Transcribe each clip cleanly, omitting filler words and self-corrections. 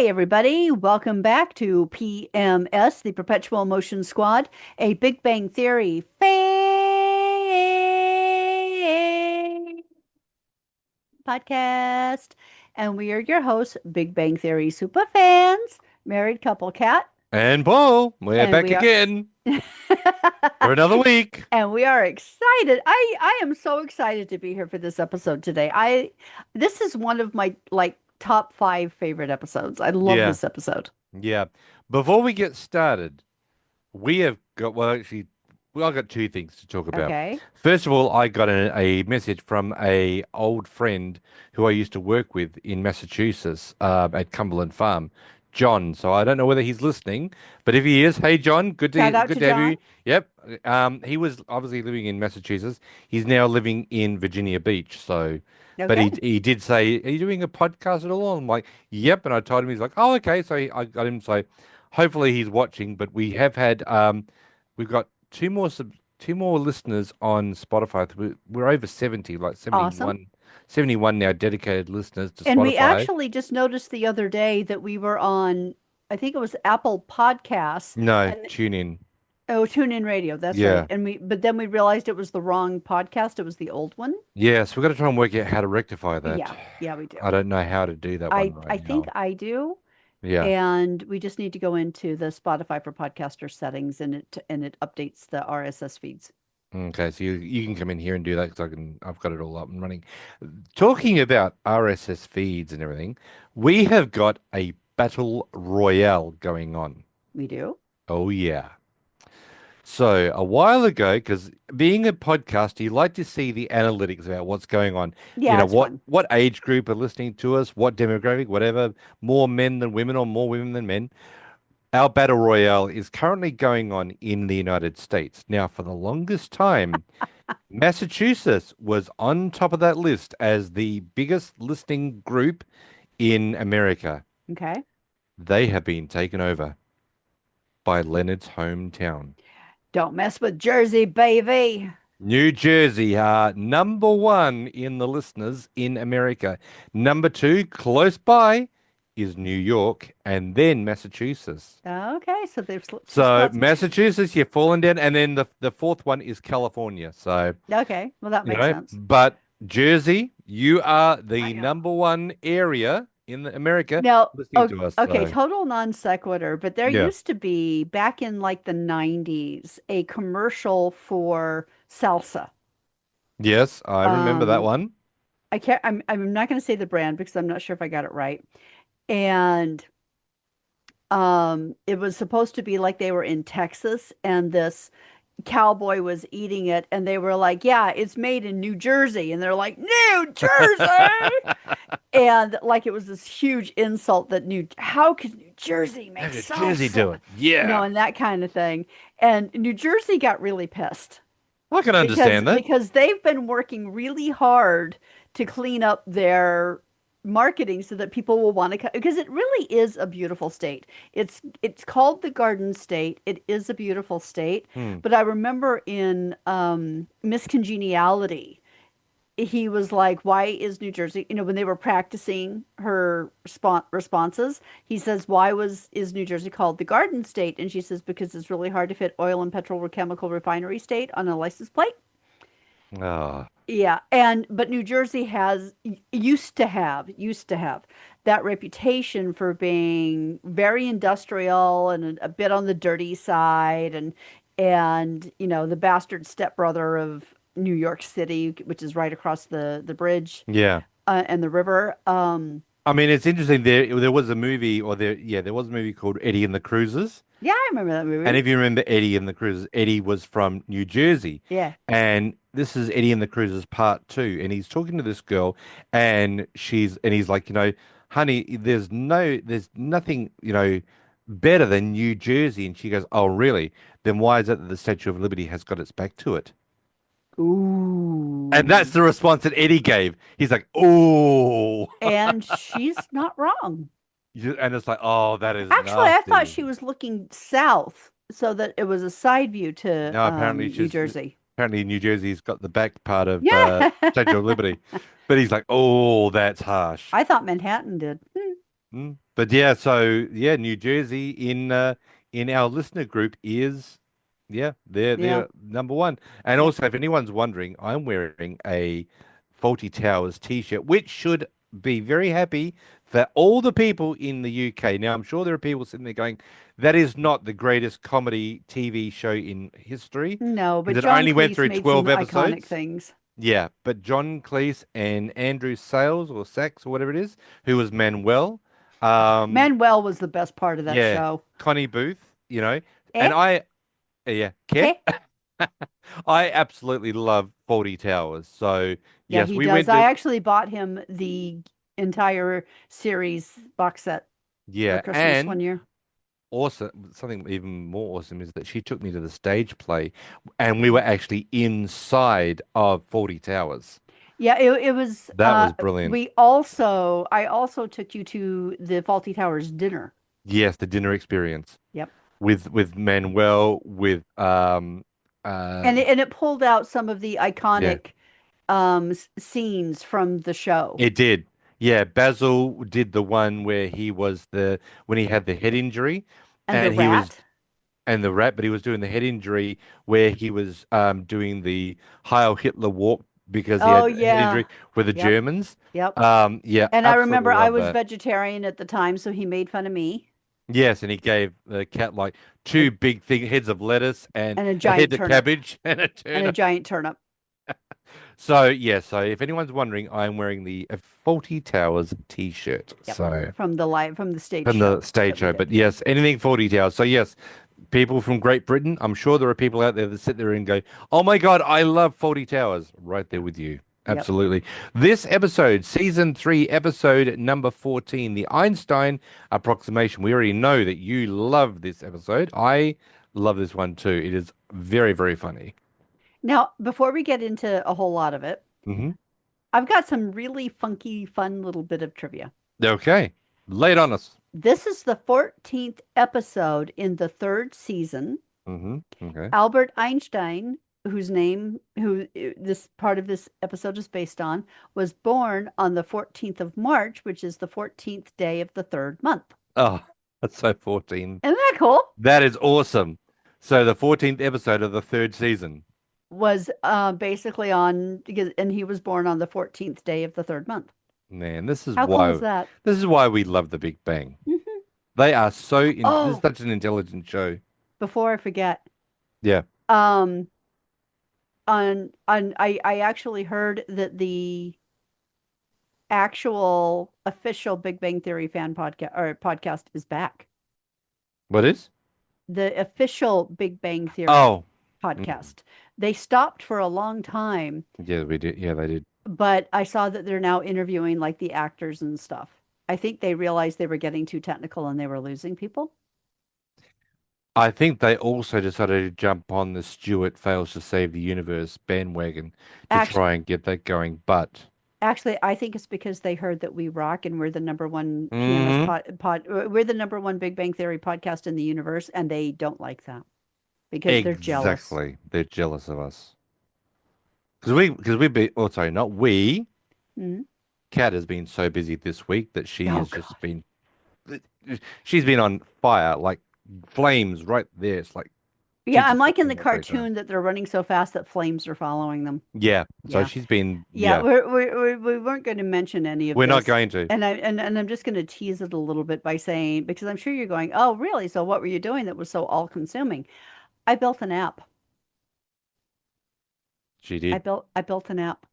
Hey, everybody. Welcome back to PMS, the Perpetual Motion Squad, a Big Bang Theory fan podcast. And we are your hosts, Big Bang Theory super fans, married couple Cat, And Paul, we're and back we are again for another week. and we are excited. I am so excited to be here for this episode today. I This is one of my top five favorite episodes. I love Yeah, this episode. yeah. Before we get started, we have got, well, actually, I got two things to talk about. Okay. First of all, I got a message from a old friend who I used to work with in Massachusetts, at Cumberland Farm, John. So I don't know whether he's listening, but if he is, hey John, Shout out good to to have John. you. Yep. He was obviously living in Massachusetts. He's now living in Virginia Beach. So, but Okay. he did say, "Are you doing a podcast at all?" I'm like, "Yep." And I told him, he's like, "Oh, okay." So I got him. So hopefully he's watching. But we have had we've got two more listeners on Spotify. We're over 70, like Awesome. 71 now dedicated listeners to And we Spotify. actually just noticed the other day that we were on, I think it was Apple Podcasts No, and tune in. oh, TuneIn Radio. That's right. Yeah. But then we realized it was the wrong podcast. It was the old one. Yes, we've got to try and work out how to rectify that. Yeah. Yeah, we do. I don't know how to do that one I right think now. I do. Yeah. And we just need to go into the Spotify for Podcaster settings and it updates the RSS feeds. Okay, so you can come in here and do that because I've got it all up and running. Talking about RSS feeds and everything, we have got a battle royale going on. We do. Oh yeah. So a while ago, because being a podcaster, you like to see the analytics about what's going on. You Yeah, know, it's fun. what age group are listening to us, what demographic, whatever, more men than women or more women than men. Our battle royale is currently going on in the United States. Now, for the longest time, Massachusetts was on top of that list as the biggest listening group in America. Okay. They have been taken over by Leonard's hometown. Don't mess with Jersey, baby. New Jersey are number one in the listeners in America. Number two, close by, is New York and then Massachusetts. Okay, so they've just So got some. Massachusetts, you're falling down, and then the fourth one is California. So, Okay, well that makes sense. but Jersey, you are I the know. number one area in America Now, listening to us. okay, So, total non sequitur, but there yeah. used to be back in like the 90s a commercial for salsa. Yes, I remember that Um, one. I'm not going to say the brand because I'm not sure if I got it right. And it was supposed to be like they were in Texas and this cowboy was eating it and they were like, "Yeah, it's made in New Jersey." And they're like, "New Jersey?" And like it was this huge insult that how could New Jersey How make did Jersey salsa? do it? Yeah, And that kind of thing. And New Jersey got really pissed I can because understand that. they've been working really hard to clean up their marketing so that people will want to come because it really is a beautiful state. It's called the Garden State. It is a beautiful state. Hmm. But I remember in Miss Congeniality, he was like, "Why is New Jersey?" You know, when they were practicing her responses, he says, "Why was is New Jersey called the Garden State?" And she says, "Because it's really hard to fit oil and petrochemical refinery state on a license plate." Ah, Yeah, and but New Jersey has used to have that reputation for being very industrial and a bit on the dirty side and you know the bastard stepbrother of New York City, which is right across the bridge yeah. and the river. I mean, it's interesting. There was a movie, there was a movie called Eddie and the Cruisers. Yeah, I remember that And movie. if you remember Eddie and the Cruisers, Eddie was from New Jersey, Yeah. and this is Eddie and the Cruisers part two, and he's talking to this girl, and he's like, honey, there's nothing, better than New Jersey, and she goes, oh, really? Then why is it that the Statue of Liberty has got its back to it? And that's Ooh. the response that Eddie gave. He's like, oh. And she's not wrong. And it's like, oh, that is Actually, I thought nasty. she was looking south so that it was a side view to No, New Jersey. apparently New Jersey's got the back part of Yeah. Statue of Liberty. But he's like, oh, that's harsh. I thought Manhattan did. Hmm. But yeah, so yeah, New Jersey in our listener group is yeah, Yeah. they're number one. And Yep. also, if anyone's wondering, I'm wearing a Faulty Towers t-shirt, which should be very happy for all the people in the UK. Now, I'm sure there are people sitting there going, "That is not the greatest comedy TV show in history No, but because it John only went Cleese through made some 12 iconic episodes." things. Yeah, but John Cleese and Andrew Sales or Sachs or whatever it is, who was Manuel, um, Manuel was the best part of that yeah, show. Connie Booth, Eh? and yeah, Ke? Ke? I absolutely love Faulty Towers. So Yeah, yes, he we does. went I to actually bought him the entire series box set for yeah, Christmas one and year. awesome. Something even more awesome is that she took me to the stage play, and we were actually inside of Faulty Towers. Yeah, it was That was brilliant. I also took you to the Faulty Towers dinner. Yes, the dinner experience Yep. with Manuel, with And uh, it pulled out some of the yeah. iconic scenes from the show. It did. Yeah, Basil did the one where he was the when he had the head injury And the and he was rat. and the rat, but he was doing the head injury where he was doing the Heil Hitler walk because he Oh had a head yeah. injury with the Yep. Germans. Yep. Yeah, And I remember absolutely I love was that. vegetarian at the time, so he made fun of me Yes, and he gave the cat like a, two big thing heads of lettuce and and a a head giant of turnip cabbage and a and a turnip. giant turnip. So yeah, so if anyone's wondering, I'm wearing the Faulty Towers t-shirt. Yep. So From the stage from the show stage that we show. did. But yes, anything 40 towers. So yes, people from Great Britain, I'm sure there are people out there that sit there and go, "Oh my God, I love 40 Towers." Right there with you. Yep. Absolutely. This episode, season 3, episode number 14, the Einstein approximation. We already know that you love this episode. I love this one too. It is very, very funny. Now, before we get into a whole lot of it, Hmm. I've got some really funky, fun little bit of trivia. Okay. Lay it on us. This is the 14th episode in the third season. Okay. Albert Einstein, who this part of this episode is based on, was born on the 14th of March, which is the 14th day of the third month. Oh, that's so 14. Isn't that cool? That is awesome. So the 14th episode of the third season. Was basically and he was born on the 14th day of the third month. Man, How cool is that? this is why we love The Big Bang. Mhm. They are so in this is Oh, such an intelligent show. before I forget, Yeah. um, I actually heard that the actual official Big Bang Theory fan podcast is back. What is? The official Big Bang Theory Oh. Mm. podcast. They stopped for a long time, Yeah, we did. Yeah, they did. but I saw that they're now interviewing like the actors and stuff. I think they realized they were getting too technical and they were losing people. I think they also decided to jump on the Stuart fails to save the universe bandwagon to Actually, try and get that going. But actually, I think it's because they heard that we rock and we're the number one PMS Mhm. we're the number one Big Bang Theory podcast in the universe, and they don't like that because they're jealous. Exactly, they're jealous of us because we be oh sorry, not we. Mhm. Kat has been so busy this week that she Oh has just God. been she's been on fire, like flames right there. It's like Yeah, I'm Jesus like in the Christ, every time. cartoon that they're running so fast that flames are following them. Yeah. So Yeah. she's been, Yeah, yeah, we weren't going to mention any of we're not this, going to. and I'm just going to tease it a little bit by saying because I'm sure you're going, oh, really? So what were you doing that was so all-consuming? I built an app. She did. I built an app.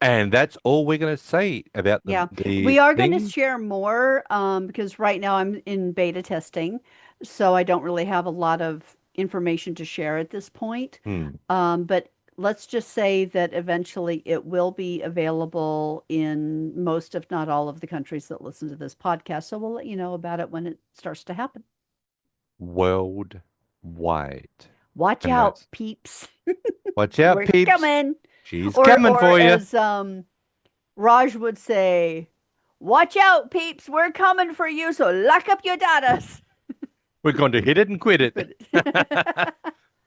And that's all we're going to say about Yeah, the we are going to thing. share more because right now I'm in beta testing, so I don't really have a lot of information to share at this point. Hmm. But let's just say that eventually it will be available in most, if not all, of the countries that listen to this podcast. So we'll let you know about it when it starts to happen. Worldwide. Watch And out, that's peeps. watch out, We're peeps. coming. She's coming Or for you. as Raj would say, watch out, peeps. We're coming for you. So lock up your daughters. We're going to hit it and quit it. But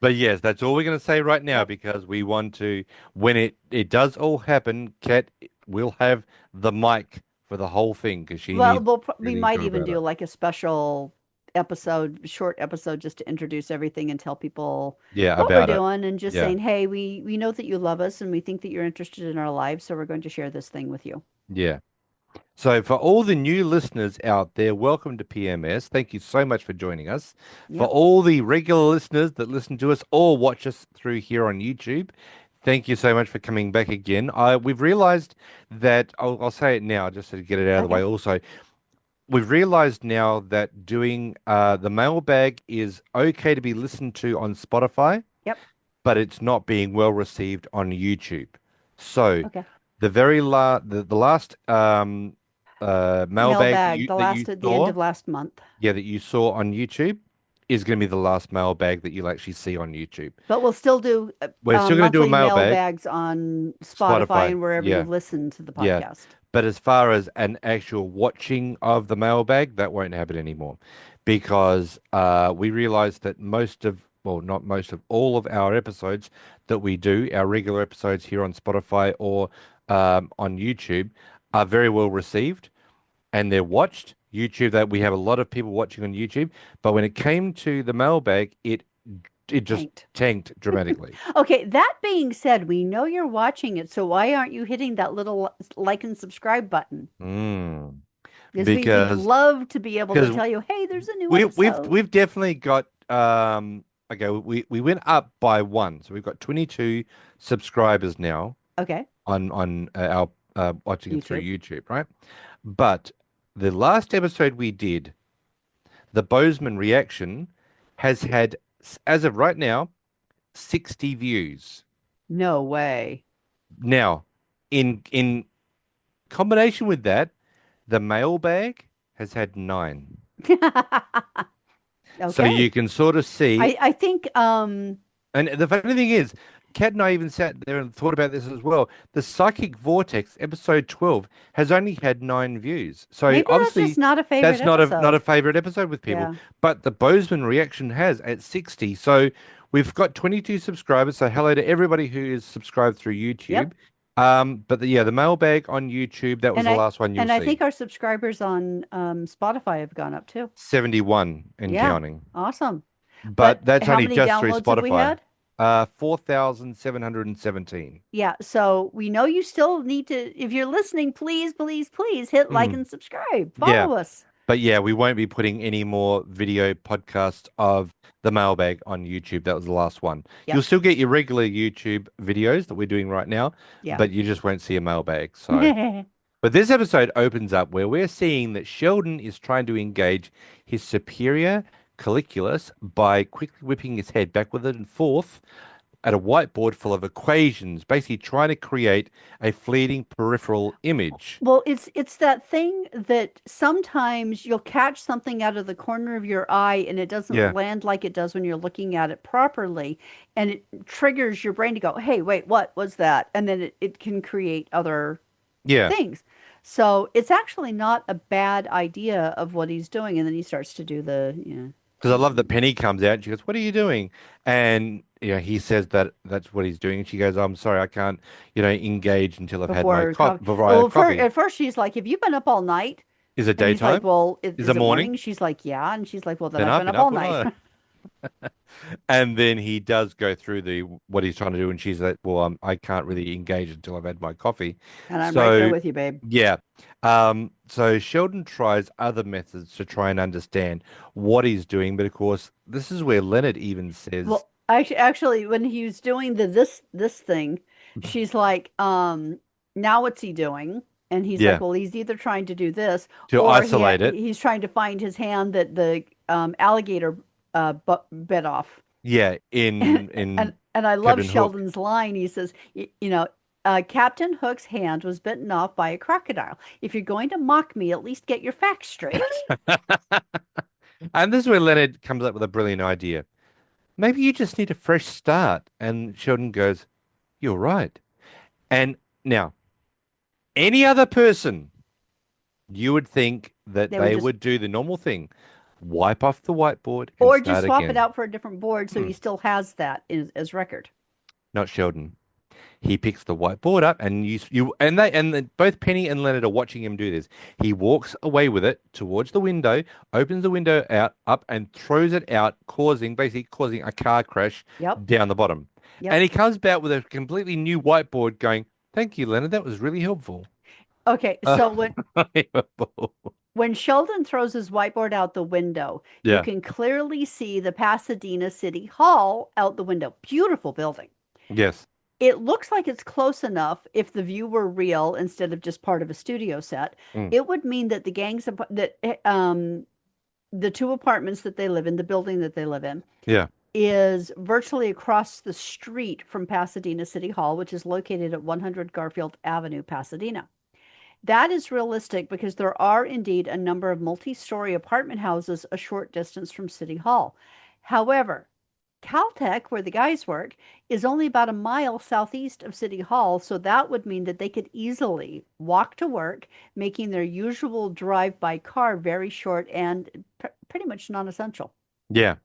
But yes, that's all we're going to say right now yep. because we want to, when it does all happen, Kat will have the mic for the whole thing because she Well, needs we'll, we really might know even about do it. like a special episode, short episode, just to introduce everything and tell people Yeah, what we're about it. doing, and just Yeah, saying, hey, we know that you love us and we think that you're interested in our lives, so we're going to share this thing with you. yeah. So, for all the new listeners out there, welcome to PMS. Thank you so much for joining us. For Yep. all the regular listeners that listen to us or watch us through here on YouTube, thank you so much for coming back again. We've realized that, I'll say it now just to get it out of the way. Okay. Also, we've realized now that doing the mailbag is okay to be listened to on Spotify, Yep. but it's not being well received on YouTube. So Okay. the last mailbag Mailbag, the that you last at the end saw, of last month. yeah, that you saw on YouTube is going to be the last mailbag that you'll actually see on YouTube. But we'll still do We're still going to do a monthly mailbag, mailbags on Spotify Spotify, and wherever you yeah, listen to the yeah. podcast. But as far as an actual watching of the mailbag, that won't happen anymore because we realized that well, not most of, all of our episodes that we do, our regular episodes here on Spotify or on YouTube, are very well received and they're watched. YouTube, that we have a lot of people watching on YouTube, but when it came to the mailbag, it just Tanked. tanked dramatically. Okay, that being said, we know you're watching it, so why aren't you hitting that little like and subscribe button? Mm. Because we'd Because love to be able to because tell you, hey, there's a new we've episode. we've definitely got okay, we went up by one. So we've got 22 subscribers now Okay, on our watching it through YouTube. YouTube, right? But the last episode we did, the Bozeman reaction has had as of right now 60 views. No way. Now, in combination with that, the mailbag has had 9. So you Okay. can sort of see. I think And the funny thing is, Kat and I even sat there and thought about this as well. The Psychic Vortex, episode 12, has only had 9 views. So maybe that's just obviously not a favorite that's not a episode. favorite episode with people. Yeah. But the Bozeman reaction has at 60. So we've got 22 subscribers. So hello to everybody who is subscribed through YouTube. Yep. Yeah, the mailbag on YouTube, that was And the I last one you'll and I see. think our subscribers on Spotify have gone up too. 71 and Yeah. counting. Awesome. But But that's how only many just through downloads have we Spotify. had? 4,717. Yeah, so we know you still need to, if you're listening, please, please, please hit like Mm, and subscribe. yeah. Follow us. But yeah, we won't be putting any more video podcasts of the mailbag on YouTube. That was the last one. You'll Yep. still get your regular YouTube videos that we're doing right now, Yeah. but you just won't see a mailbag. So, but this episode opens up where we're seeing that Sheldon is trying to engage his superior colliculus by quickly whipping his head backward and forth at a whiteboard full of equations, basically trying to create a fleeting peripheral image. Well, it's that thing that sometimes you'll catch something out of the corner of your eye and it doesn't Yeah. land like it does when you're looking at it properly, and it triggers your brain to go, "Hey, wait, what was that?" And then it can create other Yeah. things. So it's actually not a bad idea of what he's doing, and then he starts to do the, Because I love that Penny comes out and she goes, "What are you doing?" And he says that that's what he's doing, and she goes, "I'm sorry, I can't, engage until I've had my before coffee coffee. before I Well, have coffee." at first she's like, "Have you been up all night?" Is it And he's like, daytime? "Well, Is is it it morning?" morning? She's like, "Yeah." And she's like, "Well, then Been I've up, been been up up all all night." night. And then he does go through the what he's trying to do, and she's like, "Well, I can't really engage until I've had my coffee." And I'm right there So with you, babe. yeah, so Sheldon tries other methods to try and understand what he's doing, but of course, this is where Leonard even says, Well, actually, when he was doing the this thing, she's like, now what's he doing?" And he's like, "Yeah, "Well, he's either trying to do this, to or isolate it." he's trying to find his hand that the alligator bit off." Yeah, And in I love Captain Hook. Sheldon's line. He says, Captain Hook's hand was bitten off by a crocodile. If you're going to mock me, at least get your facts straight." And this is where Leonard comes up with a brilliant idea. Maybe you just need a fresh start. And Sheldon goes, "You're right." And now, any other person, you would think that They would they just, would do the normal thing, wipe off the whiteboard and or just start swap it again. out for a different board so he still has that as record. Not Sheldon. He picks the whiteboard up, and both Penny and Leonard are watching him do this. He walks away with it towards the window, opens the window out up, and throws it out, basically causing a car crash Yep. down the bottom. And Yep. he comes back with a completely new whiteboard, going, "Thank you, Leonard. That was really helpful." Okay. Uh, So when Sheldon throws his whiteboard out the window, you yeah. can clearly see the Pasadena City Hall out the window. Beautiful building. Yes. It looks like it's close enough if the view were real instead of just part of a studio set. Mm. It would mean that the two apartments that they live in, the building that they live in, Yeah. is virtually across the street from Pasadena City Hall, which is located at 100 Garfield Avenue, Pasadena. That is realistic because there are indeed a number of multi-story apartment houses a short distance from City Hall. However, Caltech, where the guys work, is only about a mile southeast of City Hall, so that would mean that they could easily walk to work, making their usual drive by car very short and pretty much non-essential. Yeah.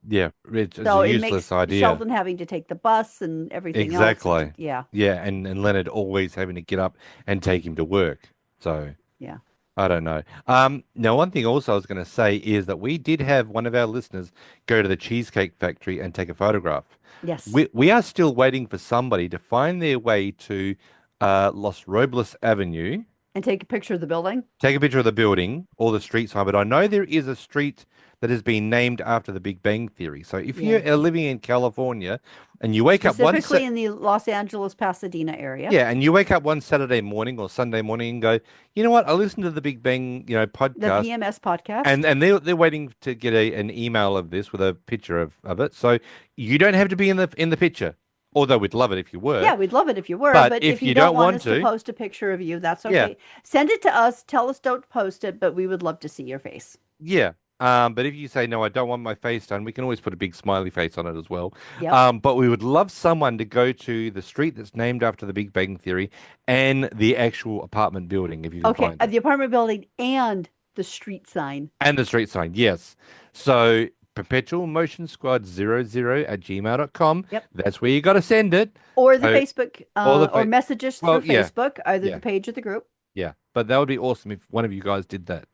Yeah. It's So a it useless makes idea. Sheldon having to take the bus and everything else. Exactly. Yeah, Yeah, and Leonard always having to get up and take him to work. So yeah, I don't know. Now one thing also I was going to say is that we did have one of our listeners go to the Cheesecake Factory and take a photograph. yes. We are still waiting for somebody to find their way to Los Robles Avenue, And take a picture of the building. take a picture of the building or the street sign, but I know there is a street that has been named after the Big Bang Theory. So if you Yeah. are living in California and you wake up Specifically in the Los Angeles, Pasadena area. yeah, and you wake up one Saturday morning or Sunday morning and go, you know what? I listened to the Big Bang, The podcast, PMS podcast. and they're waiting to get an email of this with a picture of it. So you don't have to be in the picture, although we'd love it if you were. Yeah, we'd love it if you were, But but if if you you don't don't want want us to to, post a picture of you, that's yeah, okay. Send it to us. Tell us don't post it, but we would love to see your face. yeah. But if you say no, I don't want my face done, we can always put a big smiley face on it as well. Yep. But we would love someone to go to the street that's named after the Big Bang Theory and the actual apartment building if you can Okay, find it. the apartment building and the street sign. And the street sign, yes. So perpetual motion squad 00 at gmail.com. Yep. That's where you got to send it. Or the So, Facebook, or or messages through well, yeah, Facebook, either the yeah, page or the group. yeah. But that would be awesome if one of you guys did that.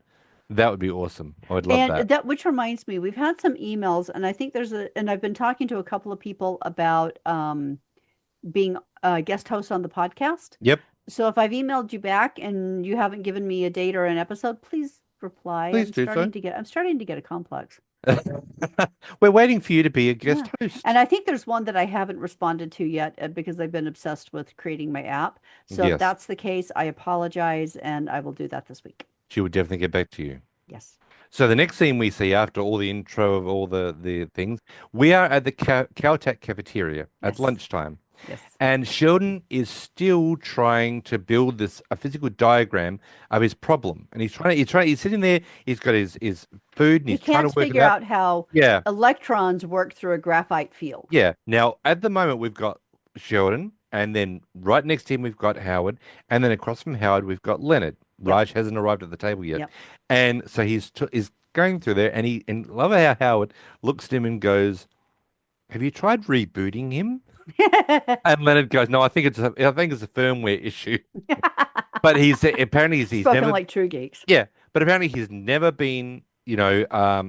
That would be awesome. I would love And that. that, which reminds me, we've had some emails, and I think and I've been talking to a couple of people about being a guest host on the podcast. Yep. So if I've emailed you back and you haven't given me a date or an episode, please reply. Please do so. I'm starting to get a complex. We're waiting for you to be a Yeah. guest host. And I think there's one that I haven't responded to yet because I've been obsessed with creating my app. So if Yes. that's the case, I apologize and I will do that this week. She will definitely get back to you. Yes. So the next scene we see after all the intro of all the things, we are at the Caltech cafeteria at Yes. lunchtime. Yes. And Sheldon is still trying to build a physical diagram of his problem. And he's sitting there, he's got his food and He he's trying can't to work it figure out. out how Yeah. electrons work through a graphite field. Yeah. Now, at the moment, we've got Sheldon, and then right next to him, we've got Howard. And then across from Howard, we've got Leonard. Yep. Raj hasn't arrived at the table yet. Yep. And so he's going through there, and love how Howard looks at him and goes, "Have you tried rebooting him?" And Leonard goes, "No, I think it's a firmware issue." But apparently he's Spoken never like true geeks. yeah, but apparently he's never been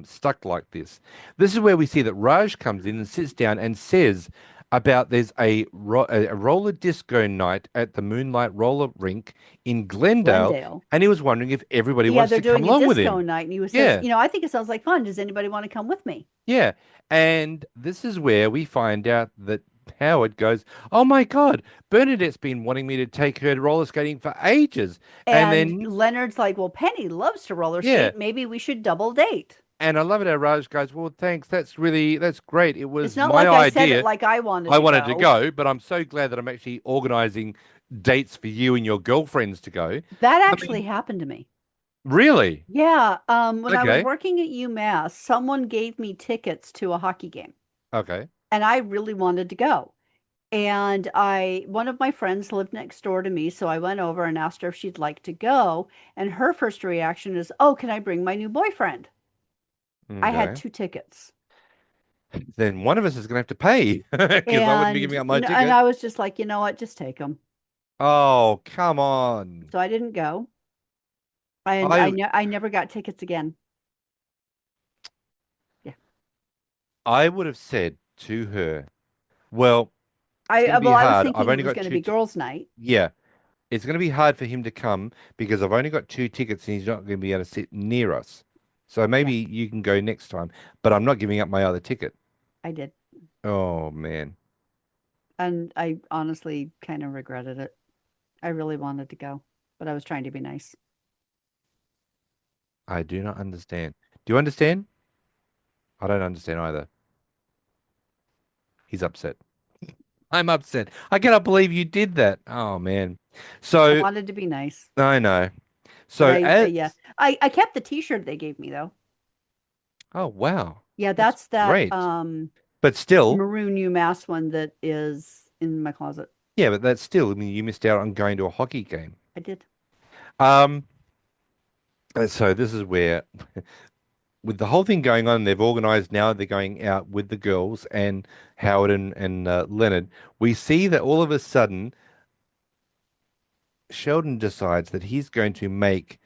stuck like this. This is where we see that Raj comes in and sits down and says about there's a roller disco night at the Moonlight Roller Rink in Glendale, Glendale. and he was wondering if everybody Yeah, wants they're to come doing a along with disco him. night, and he says, Yeah, I think it sounds like fun. Does anybody want to come with me? yeah. And this is where we find out that Howard goes, "Oh my God, Bernadette's been wanting me to take her roller skating for ages." And And then, Leonard's like, well, Penny loves to roller yeah, skate. Maybe we should double date. and I love it how Raj goes, "Well, thanks. That's great. It It's was not my like I said it idea. like I wanted I to wanted to go. go, but I'm so glad that I'm actually organizing dates for you and your girlfriends to go." That I actually mean, happened to me. really? Yeah, when I was Okay. working at UMass, someone gave me tickets to a hockey game, Okay. and I really wanted to go. And one of my friends lived next door to me, so I went over and asked her if she'd like to go. And her first reaction is, "Oh, can I bring my new boyfriend?" I had Okay. 2 tickets. then one of us is going to have to pay because I wouldn't be giving up my And ticket. I was just like, you know what, just take them. Oh, come on. So I didn't go. I I never got tickets again. Yeah. I would have said to her, well, it's going to be Well, I was hard. I've thinking it only was got going to two. be girls' night. Yeah, it's going to be hard for him to come because I've only got two tickets and he's not going to be able to sit near us. So Yeah, maybe you can go next time, but I'm not giving up my other ticket. I did. Oh man, And I honestly kind of regretted it. I really wanted to go, but I was trying to be nice. I do not understand. Do you understand? I don't understand either. He's upset. I'm upset. I cannot believe you did that. Oh man. I So wanted to be nice, I know. but So as yeah, I kept the t-shirt they gave me though. oh wow, Yeah, that's that's that great. But still, maroon UMass one that is in my closet. yeah, but that's still. I mean, you missed out on going to a hockey game. I did. Um. So this is where, with the whole thing going on, they've organized now. They're going out with the girls and Howard and Leonard. We see that all of a sudden Sheldon decides that he's going to make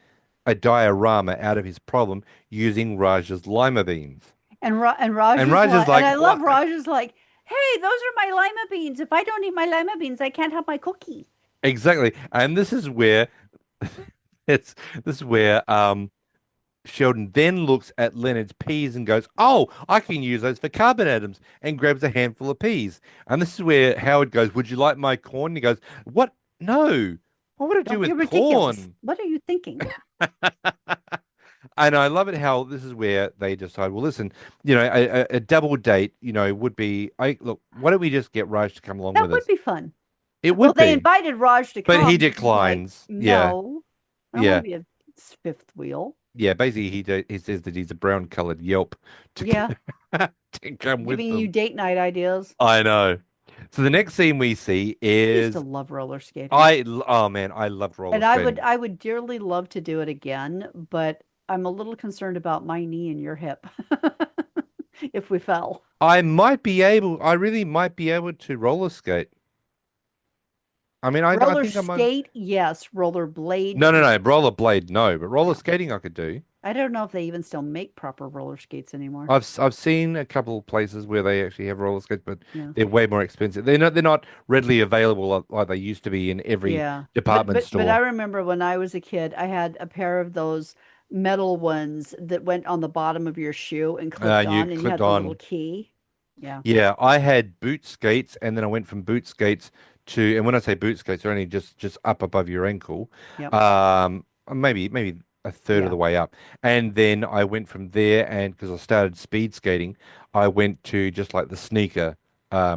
a diorama out of his problem using Raj's lima beans. And Raj And is Raj is like, and like, I love what? Raj is like, hey, those are my lima beans. If I don't eat my lima beans, I can't have my cookie. Exactly. And this is where it's this is where Sheldon then looks at Leonard's peas and goes, "Oh, I can use those for carbon atoms," and grabs a handful of peas. And this is where Howard goes, "Would you like my corn?" And he goes, "What? No. What would I do Don't be with ridiculous. corn?" What are you thinking? And I love it how this is where they decide, well, listen, a double date, would be, look, why don't we just get Raj to come along That with would us? be fun. It Well, would they be, invited Raj to but he come. He's like, declines. Yeah, no, I don't want yeah, to be a fifth wheel. yeah. Basically, he says that he's a brown-colored Yelp to Yeah, to come with giving you them. date night ideas. I know. So the next scene we see I used to is love roller skating. oh man, I loved roller And skating. I would dearly love to do it again, but I'm a little concerned about my knee and your hip if we fell. I really might be able to roller skate. I mean, I Roller think I'm on. skate, yes. Roller blade, No, no, no. no. Roller blade, no. But roller No. skating, I could do. I don't know if they even still make proper roller skates anymore. I've seen a couple of places where they actually have roller skates, but Yeah. they're way more expensive. They're not readily available like they used to be in every Yeah. department But I store. remember when I was a kid, I had a pair of those metal ones that went on the bottom of your shoe and clipped And you on, and you clipped had the little on. key. Yeah. Yeah, I had boot skates, and then I went from boot skates to, and when I say boot skates, they're only just up above your ankle, Yep. maybe a third of Yeah. the way up, and then I went from there, and because I started speed skating, I went to just like the sneaker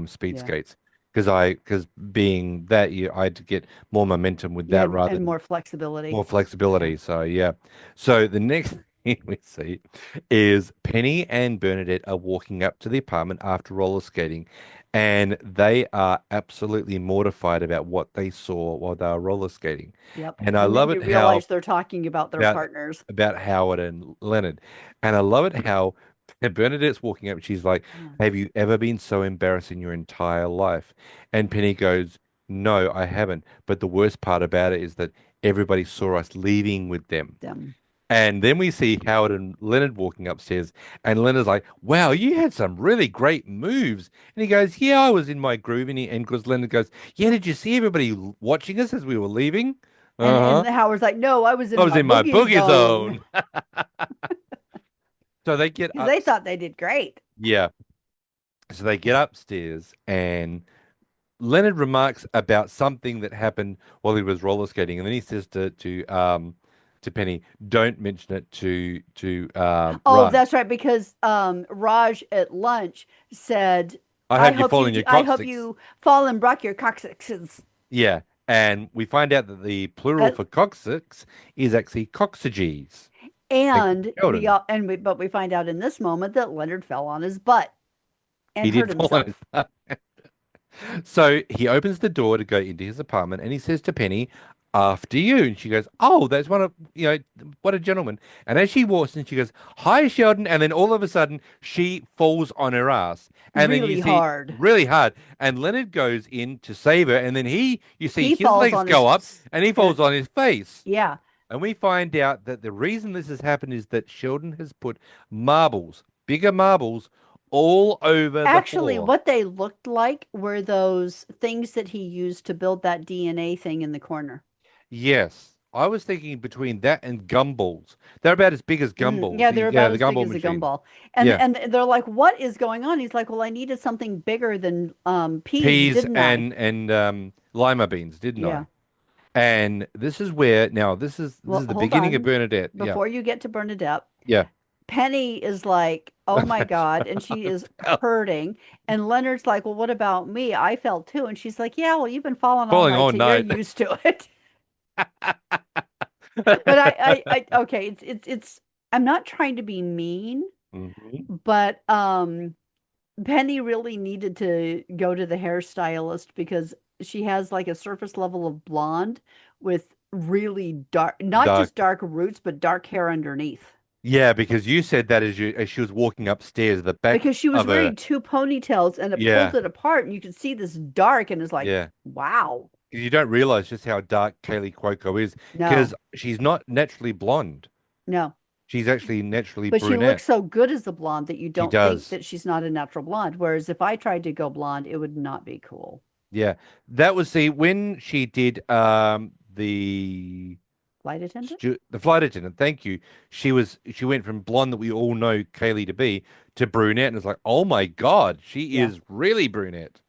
speed Yeah. skates, because being that year, I had to get more momentum with You that had rather and than more flexibility. more Yeah. flexibility. So yeah. So the next thing we see is Penny and Bernadette are walking up to the apartment after roller skating, and they are absolutely mortified about what they saw while they were roller skating. Yep. And I And then love you it how realize they're talking about their about partners. Howard and Leonard. And I love it how Bernadette's walking up. She's like, Yeah. "Have you ever been so embarrassed in your entire life?" And Penny goes, "No, I haven't. But the worst part about it is that everybody saw us leaving with them." Them. And then we see Howard and Leonard walking upstairs, and Leonard's like, "Wow, you had some really great moves." And he goes, "Yeah, I was in my groove." And because Leonard goes, "Yeah, did you see everybody watching us as we were leaving?" Uh-huh. And Howard's like, no, I was I in was my in my boogie boogie zone zone. So they get because up. they thought they did great. Yeah. So they get upstairs, and Leonard remarks about something that happened while he was roller skating, and then he says to Penny, "Don't mention it to Oh, Raj. that's right, because Raj at lunch said, I hope you fall in your I hope coccyx." you fall and brock your coccyxes." Yeah, and we find out that the plural And for coccyx is actually coccyges. Thank you, and we Sheldon. all and we but we find out in this moment that Leonard fell on his butt and He hurt did fall on his himself. butt. So he opens the door to go into his apartment, and he says to Penny, after you. And she goes, oh, that's one of, what a gentleman. And as she walks in, she goes, hi, Sheldon. And then all of a sudden, she falls on her ass. And then you Really see hard. really hard. And Leonard goes in to save her. And then you see He his falls legs on go up and he and falls on his face. yeah. And we find out that the reason this has happened is that Sheldon has put marbles, bigger marbles, all over the Actually, floor. what they looked like were those things that he used to build that DNA thing in the corner. Yes. I was thinking between that and gumballs. They're about as big as gumballs. Yeah, they're Yeah, about the as big gumball as a machines. gumball. Yeah. And they're like, "What is going on?" He's like, "Well, I needed something bigger than peas, Peas didn't I?" and lima beans, didn't Yeah. I? And this is where now this Well, is the hold beginning of on. Bernadette. Yeah. Before you get to Bernadette, Yeah. Penny is like, "Oh my God," and she is hurting. And Leonard's like, "Well, what about me? I fell too." And she's like, "Yeah, well, you've been falling all Falling night, all so you're night. used to it." But okay, it's. I'm not trying to be mean, Mhm. but Penny really needed to go to the hairstylist because she has like a surface level of blonde with really dark, not Dark. just dark roots, but dark hair underneath. Yeah, because you said that as she was walking upstairs, the back Because she was of her. wearing two ponytails and it pulled Yeah. it apart, and you could see this dark, and it's like, Yeah. wow, 'Cause you don't realize just how dark Kaylee Cuoco is because no, she's not naturally blonde. no. She's actually naturally But she looks brunette. so good as a blonde that you She don't think does. that she's not a natural blonde. Whereas if I tried to go blonde, it would not be cool. Yeah. That was when she did Flight attendant? the flight attendant. Thank you. She went from blonde that we all know Kaylee to be to brunette, and it's like, oh my God, she Yeah, is really brunette.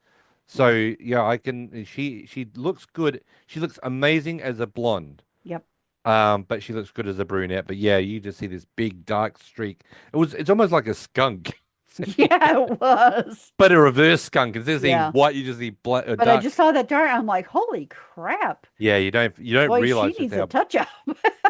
So yeah, yeah, I can. She looks good. She looks amazing as a blonde. yep. But she looks good as a brunette. But yeah, you just see this big dark streak. It's almost like a skunk, Yeah, it was. but a reverse skunk. Instead of seeing Yeah. white, you just see black, But I dark. just saw that dart. I'm like, holy crap. Yeah, you don't Boy, she realize just needs a how. touch up.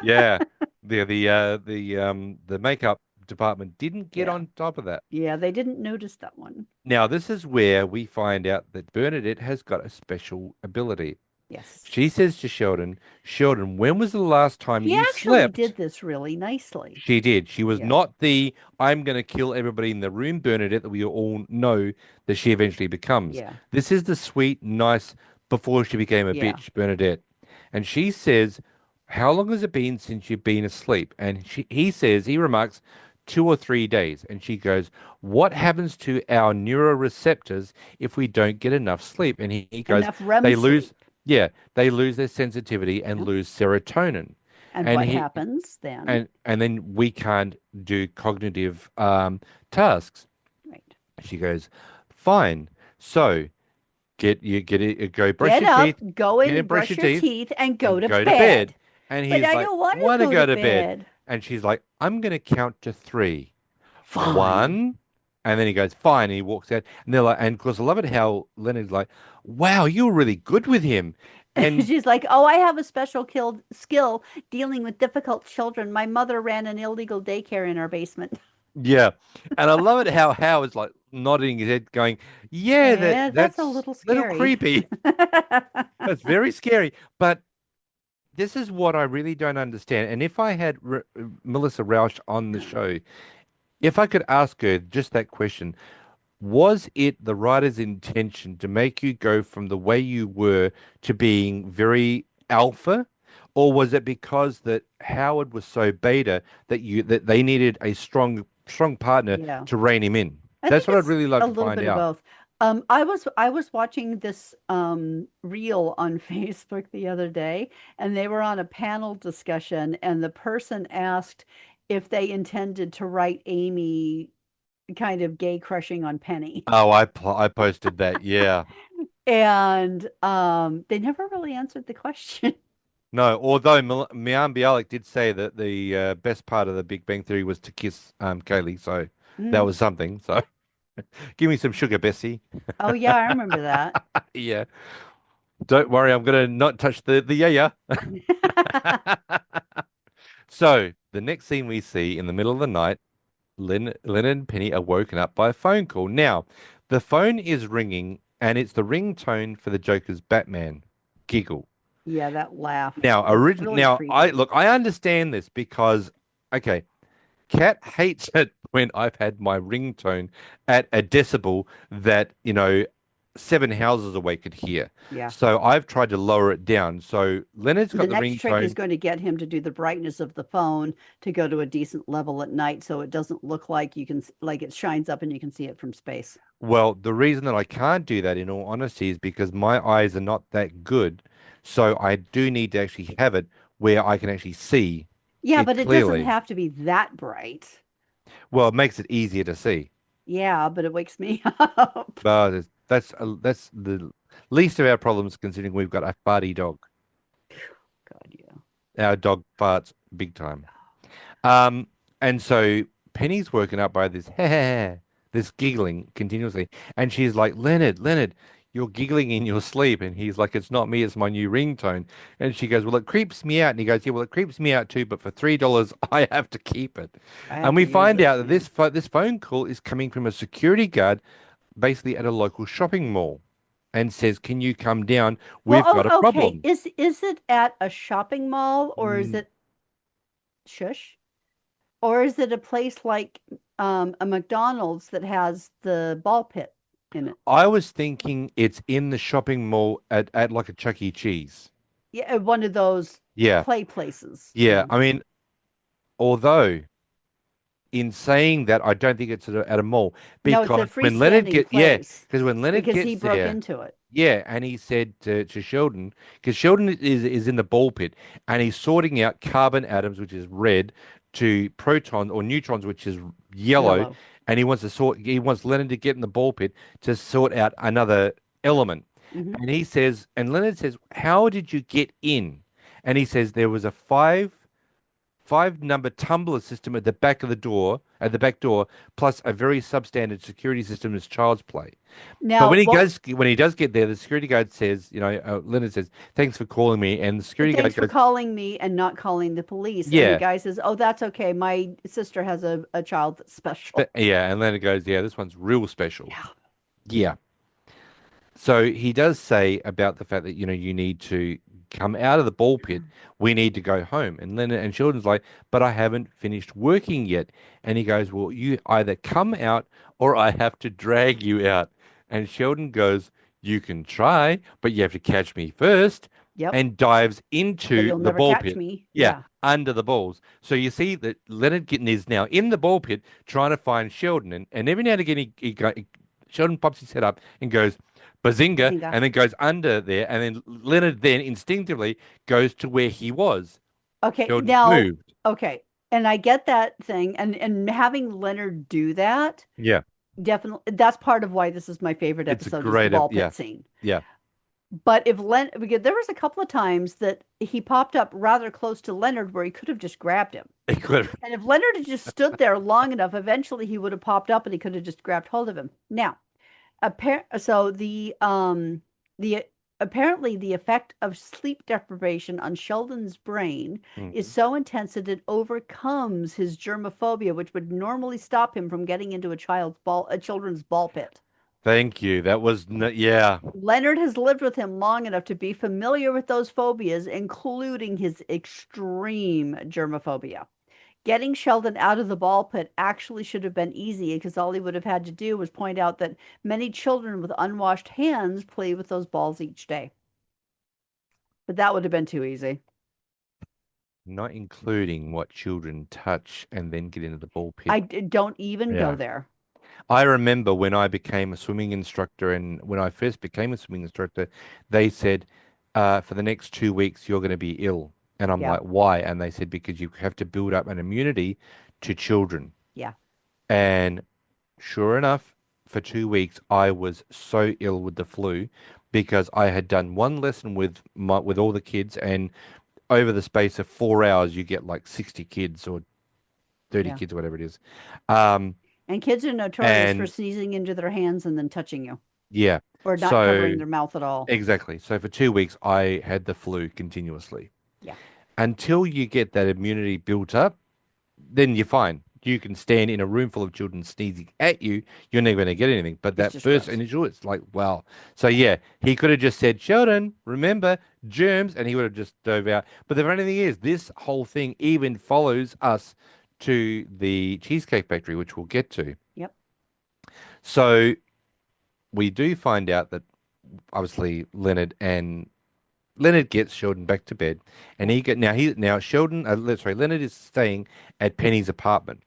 Yeah, the makeup department didn't get Yeah. on top of that. Yeah, they didn't notice that one. Now this is where we find out that Bernadette has got a special ability. Yes. She says to Sheldon, Sheldon, when was the last time She you actually slept? did this really nicely. She did. She was Yeah. not the I'm going to kill everybody in the room Bernadette that we all know that she eventually becomes. Yeah. This is the sweet, nice, before she became a Yeah. bitch, Bernadette. And she says, how long has it been since you've been asleep? And he remarks, 2 or 3 days. And she goes, what happens to our neuroreceptors if we don't get enough sleep? And he goes, Enough REM they lose, sleep. yeah, they lose their sensitivity and Yep. lose serotonin. And And what he happens then? and then we can't do cognitive tasks. Right. She goes, fine. So get it, go brush Get your up, teeth, go in get in, and brush brush your your teeth, teeth and go and to go to bed. bed. And But he's I like, don't want to want to go to go to bed. bed. And she's like, I'm gonna count to three. Fine. One. And then he goes, fine. And he walks out. And they're like, and of course, I love it how Leonard's like, wow, you were really good with him. And She's like, "Oh, I have a special skill dealing with difficult children. My mother ran an illegal daycare in our basement." yeah, and I love it how Howard's like nodding his head, going, "Yeah, Yeah, that's a that's little a little scary. creepy. That's very scary." But this is what I really don't understand. And if I had Melissa Rauch on the show, if I could ask her just that question, was it the writer's intention to make you go from the way you were to being very alpha? Or was it because that Howard was so beta that they needed a strong partner Yeah. to rein him in? I That's think what I'd it's really like a to little find bit of out. both. I was watching this reel on Facebook the other day, and they were on a panel discussion, and the person asked if they intended to write Amy kind of gay crushing on Penny. Oh, I posted that. Yeah. And they never really answered the question. No, although Mian Bialik did say that the best part of the Big Bang Theory was to kiss Kaylee, so that Mm. was something. So give me some sugar, Bessie. Oh yeah, I remember that. Yeah. Don't worry, I'm gonna not touch the yeah. So the next scene we see in the middle of the night, Leonard and Penny are woken up by a phone call. Now, the phone is ringing, and it's the ringtone for the Joker's Batman giggle. Yeah, that laugh. Now, It's origin really now I creepy. look, I understand this because okay, Cat hates it when I've had my ringtone at a decibel that, seven houses away could hear. Yeah. So I've tried to lower it down. So Leonard's The got the next trick is ringtone. going to get him to do the brightness of the phone to go to a decent level at night so it doesn't look like you can like it shines up and you can see it from space. Well, the reason that I can't do that in all honesty is because my eyes are not that good. So I do need to actually have it where I can actually see Yeah, it but it doesn't clearly. have to be that bright. Well, it makes it easier to see. Yeah, but it wakes me up. But that's the least of our problems considering we've got a farty dog. God, yeah. Our dog farts big time. Um, and so Penny's woken up by this this giggling continuously, and she's like, Leonard, you're giggling in your sleep, and he's like, it's not me, it's my new ringtone. And she goes, well, it creeps me out, and he goes, yeah, well, it creeps me out too, but for $3, I have to keep it. I have And to we use find it. out that Yeah. this phone call is coming from a security guard, basically at a local shopping mall, and says, can you come down? Well, We've got a okay. problem. Is it at a shopping mall or is Mm, it shush? Or is it a place like a McDonald's that has the ball pit in it? I was thinking it's in the shopping mall at like a Chuck E. Cheese. Yeah, one of those Yeah, play places. yeah. Yeah. I mean, although in saying that, I don't think it's at a mall No, it's a because freestanding place because when Leonard because he gets broke there, into it. yeah, and he said to Sheldon, because Sheldon is in the ball pit and he's sorting out carbon atoms, which is red, to protons or neutrons, which is yellow, Yellow. and he wants Leonard to get in the ball pit to sort out another element. Hmm. And Leonard says, how did you get in? And he says there was a five number tumbler system at the back door, plus a very substandard security system as child's play. But Now, what when he does get there, the security guard says, Leonard says, "Thanks for calling me," and the security guard thanks for goes, calling me and not calling the police. And the "Yeah, guy says, oh, that's okay. My sister has a child that's special. yeah," and Leonard goes, "Yeah, this one's real special." Yeah. Yeah. So he does say about the fact that, you need to come out of the ball pit. We need to go home. And Leonard and Sheldon's like, but I haven't finished working yet. And he goes, well, you either come out or I have to drag you out. And Sheldon goes, you can try, but you have to catch me first. Yep. And dives But into you'll the never ball catch pit. me. Yeah, Yeah. under the balls. So you see that Leonard Gittin is now in the ball pit trying to find Sheldon. And every now and again, Sheldon pops his head up and goes, Bazinga, Bazinga. and then goes under there, and then Leonard then instinctively goes to where he was. Okay. Sheldon's Now, moved. okay. And I get that thing. And having Leonard do that, Yeah, definitely, that's part of why this is my favorite it's a episode is the great, ball yeah, pit scene. yeah. But if Len, because there was a couple of times that he popped up rather close to Leonard where he could have just grabbed him. He could have, And if Leonard had just stood there long enough, eventually he would have popped up and he could have just grabbed hold of him. Now, so the apparently the effect of sleep deprivation on Sheldon's brain is Mhm. so intense that it overcomes his germophobia, which would normally stop him from getting into a children's ball pit. Thank you. That was, yeah. Leonard has lived with him long enough to be familiar with those phobias, including his extreme germophobia. Getting Sheldon out of the ball pit actually should have been easy because all he would have had to do was point out that many children with unwashed hands play with those balls each day. But that would have been too easy. Not including what children touch and then get into the ball pit. Don't even go Yeah. there. I remember when I became a swimming instructor, and when I first became a swimming instructor, they said, for the next 2 weeks, you're going to be ill. And I'm Yeah, like, why? And they said, because you have to build up an immunity to children. yeah, And sure enough, for 2 weeks, I was so ill with the flu because I had done one lesson with all the kids, and over the space of 4 hours, you get like 60 kids or 30 yeah. kids, whatever it is. Um, And kids are notorious for and sneezing into their hands and then touching you yeah, or not so covering their mouth at all. exactly. So for 2 weeks, I had the flu continuously. Yeah. Until you get that immunity built up, then you're fine. you can stand in a room full of children sneezing at you, you're never going to get anything. But It's that just first gross. initial, it's like, wow. So yeah, he could have just said, Sheldon, remember germs, and he would have just dove out. But the funny thing is, this whole thing even follows us to the Cheesecake Factory, which we'll get to. Yep. So we do find out that obviously Leonard gets Sheldon back to bed, and Yep. now Sheldon, sorry, Leonard is staying at Penny's apartment,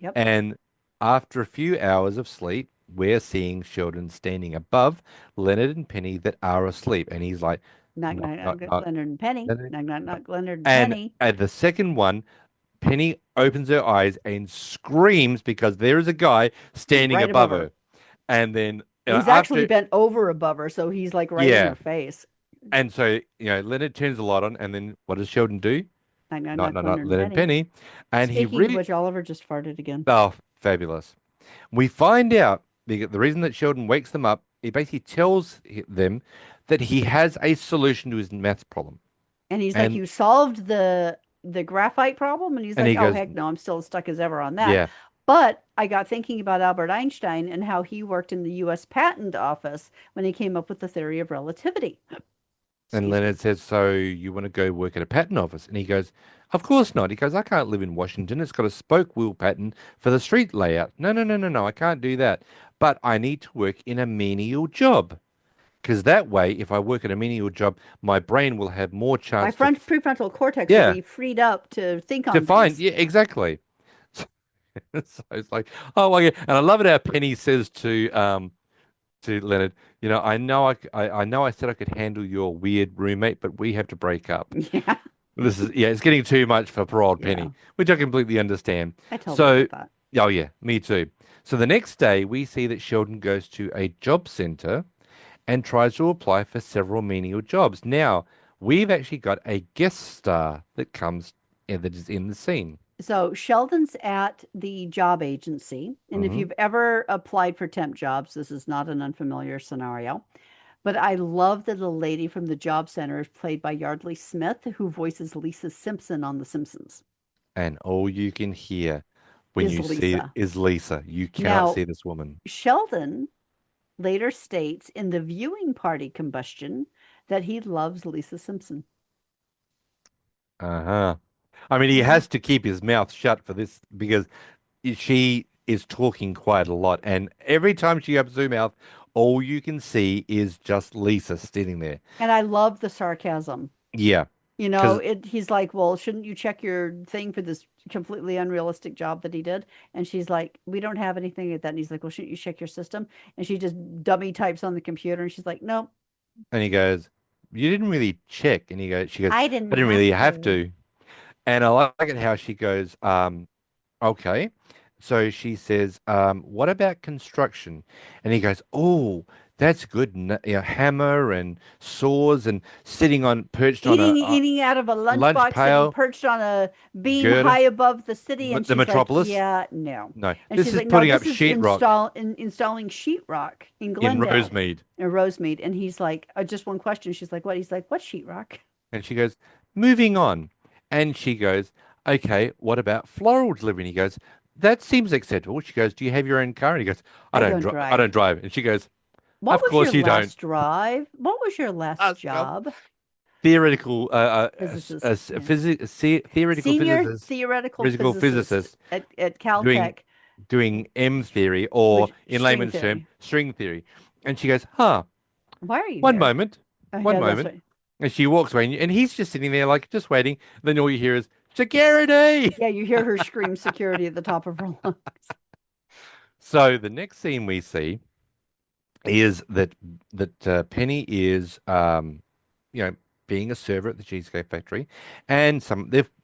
Yep. and after a few hours of sleep, we're seeing Sheldon standing above Leonard and Penny that are asleep, and he's like, Knock, knock, knock, knock, knock, knock. Leonard and Penny. Leonard. Knock, knock, knock, Leonard and And Penny. at the second one, Penny opens her eyes and screams because there is a guy standing Right above above her. her, and then He's actually after, bent over above her, so he's like right in yeah. her face. And so, Leonard turns the light on, and then what does Sheldon do? Knock, knock, No, knock, no, no, Leonard and Leonard and Penny. Penny. And he Speaking of re which, Oliver just farted again. oh, fabulous. We find out the reason that Sheldon wakes them up, he basically tells them that he has a solution to his maths problem. And he's like, And "You solved the graphite problem?" And he's and like, he "Oh goes, heck no, I'm still as stuck as ever on that." yeah. But I got thinking about Albert Einstein and how he worked in the US Patent Office when he came up with the theory of relativity. And Excuse me. Leonard says, so you want to go work at a patent office? And he goes, of course not. He goes, I can't live in Washington. It's got a spoke wheel pattern for the street layout. No, no, no, no, no. I can't do that. But I need to work in a menial job. Because that way, if I work at a menial job, my brain will have more My chance front prefrontal cortex will yeah, be freed up to think to on find, things. yeah, exactly. So it's like, oh my God. And I love it how Penny says to Leonard, I know I said I could handle your weird roommate, but we have to break up. Yeah. This is yeah, it's getting too much for poor old Yeah. Penny, which I completely understand. I totally So, get that. oh yeah, me too. So the next day, we see that Sheldon goes to a job center and tries to apply for several menial jobs. Now, we've actually got a guest star that comes in that is in the scene. So Sheldon's at the job agency, and if Hmm. you've ever applied for temp jobs, this is not an unfamiliar scenario. But I love that the lady from the job center is played by Yardley Smith, who voices Lisa Simpson on The Simpsons, And all you can hear when is you see Lisa. is Lisa. You cannot Now, see this woman. Sheldon later states in the viewing party combustion that he loves Lisa Simpson. Uh-huh. I mean, he Hmm. has to keep his mouth shut for this because she is talking quite a lot. And every time she opens her mouth, all you can see is just Lisa sitting there. And I love the sarcasm. Yeah. You know, Because, he's like, "Well, shouldn't you check your thing for this completely unrealistic job that he did?" And she's like, "We don't have anything like that." And he's like, "Well, shouldn't you check your system?" And she just dummy types on the computer and she's like, "Nope, and he goes, you didn't really check. And she goes, I I didn't didn't have really have to." to. And I like it how she goes, okay. So she says, what about construction? And he goes, oh, that's good. Hammer and saws and sitting on, perched on a Eating out of a lunch lunchbox, sitting pail, perched on a beam girder, high above the city. And the she's like, metropolis. "Yeah, no." No, And this she's is like, "No, putting up this is sheetrock installing sheetrock in in Glendale Rosemead. or Rosemead." And he's like, "Just one question." She's like, "What?" He's like, "What sheetrock?" And she goes, moving on. And she goes, okay, what about floral delivery? And he goes, that seems acceptable. She goes, do you have your own car? And he goes, I don't I drive. don't drive. And she goes, What of was your course you don't. last drive? What was your last job? Theoretical, Physicist, yeah. theoretical Senior physicist, theoretical physical physicist physicist at doing Caltech, M theory, or which in string layman's term, theory. string theory. And she goes, huh, Why are you one here? moment, Oh, one yeah, that's moment. right. And she walks away, and he's just sitting there, like, just waiting. Then all you hear is, security! Yeah, you hear her scream security at the top of her lungs. So the next scene we see is that Penny is you know being a server at the Cheesecake Factory, and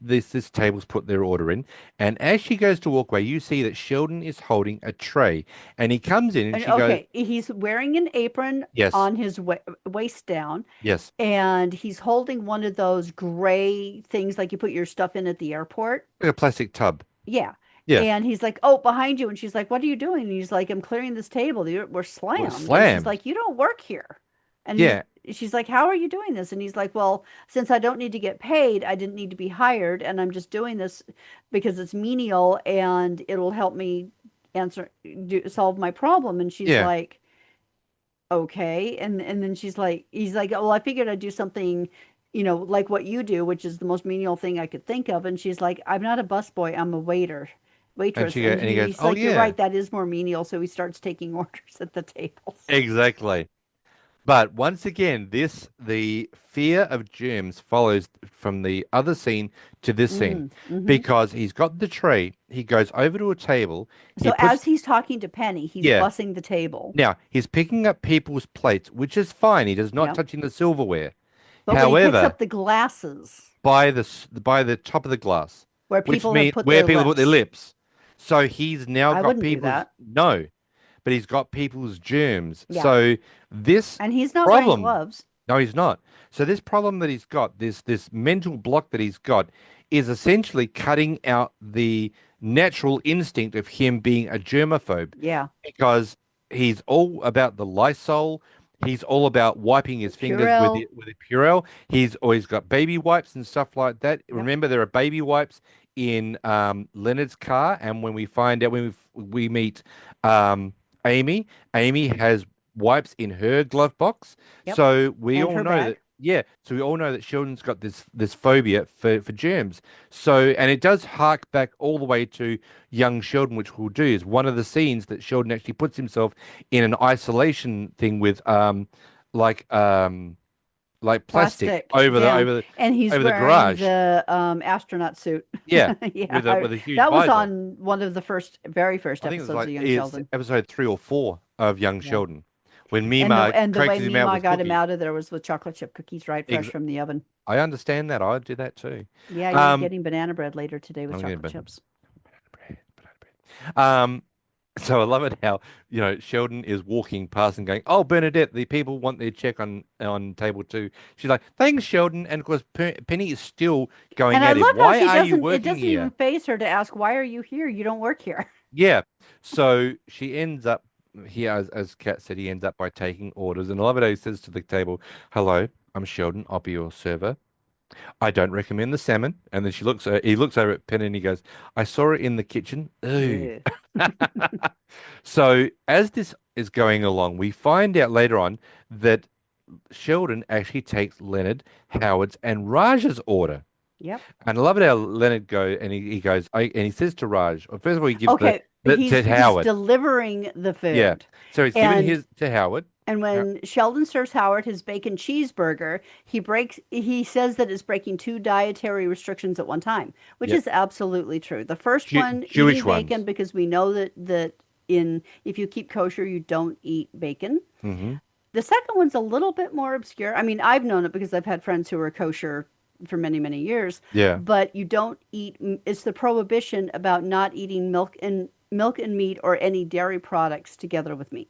this table's put their order in, and as she goes to walk away, you see that Sheldon is holding a tray, and he comes in, and And she goes, okay, he's wearing an apron yes, on his waist down, yes, and he's holding one of those gray things like you put your stuff in at the airport. like a plastic tub, Yeah. yeah, And he's like, "Oh, behind you." And she's like, "What are you doing?" And he's like, "I'm clearing this table. We're well, slammed." And she's slammed, like, "You don't work here." And yeah, she's like, how are you doing this? And he's like, well, since I don't need to get paid, I didn't need to be hired, and I'm just doing this because it's menial and it'll help me solve my problem. And she's Yeah. like, okay. And then he's like, well, I figured I'd do something, like what you do, which is the most menial thing I could think of. And she's like, I'm not a busboy, I'm a And waitress. And he goes, he's "Oh like, you're yeah, right, that is more menial. So he starts taking orders at the tables. exactly." But once again, the fear of germs follows from the other scene to this scene Mm-hmm. because he's got the tray. He goes over to a table. He So puts, as he's talking to Penny, he's yeah. bussing the table. Now he's picking up people's plates, which is fine. He does not Yeah. touching the silverware. But when he picks However, up the glasses by the top of the glass, where which people have means put where their people put their lips, lips. So he's now I got wouldn't do people's that. no, but he's got people's germs. Yeah. So this And he's not wearing problem, gloves. no, he's not. So this problem that he's got, this mental block that he's got, is essentially cutting out the natural instinct of him being a germaphobe Yeah. because he's all about the Lysol. He's all about wiping his fingers Purell. with a Purell. He's always got baby wipes and stuff like that. Yep. Remember, there are baby wipes in Leonard's car, and when we find out when we meet um, Amy, Amy has wipes in her glove box. Yep. So we And all her know that. bag. Yeah, so we all know that Sheldon's got this phobia for germs. So, and it does hark back all the way to young Sheldon, which we'll do, is one of the scenes that Sheldon actually puts himself in an isolation thing with like um like plastic Plastic down. And he's over the wearing garage. the astronaut suit. Yeah, Yeah. with a huge That was visor. on one of the very first I think it was episodes of like Young it's Sheldon. episode 3 or 4 of Young Yeah. Sheldon when And Mima the way coaxes him out Mima with got him cookie. out of there was with chocolate chip cookies right fresh Ex from the oven. I understand that. I'd do that too. Yeah, you're Um, getting banana bread later today with I'm gonna chocolate banana chips. bread. So I love it how, Sheldon is walking past and going, "Oh, Bernadette, the people want their check on table 2." She's like, "Thanks, Sheldon." And of course, Penny is still And going I at him. love how Why are you it working doesn't even here? faze her to ask, why are you here? You don't work here. Yeah. So she ends up here, as Kat said, he ends up by taking orders. And I love it how he says to the table, "Hello, I'm Sheldon. I'll be your server. I don't recommend the salmon." And then he looks over at Penny and he goes, "I saw it in the kitchen. Ooh." Ugh. So as this is going along, we find out later on that Sheldon actually takes Leonard, Howard's, and Raj's order. Yep. And I love it how Leonard he goes, and he says to Raj, well, first of all, he gives Okay, the to he's Howard. delivering the Yeah. food. So he's given And his to Howard. How- when Sheldon serves Howard his bacon cheeseburger, he says that it's breaking two dietary restrictions at one time, which Yep. is absolutely true. The first one, Jewish eating bacon ones. because we know that in if you keep kosher, you don't eat bacon. Hmm. The second one's a little bit more obscure. I mean, I've known it because I've had friends who are kosher for many, many years, Yeah. but you don't eat, it's the prohibition about not eating milk and meat or any dairy products together with meat.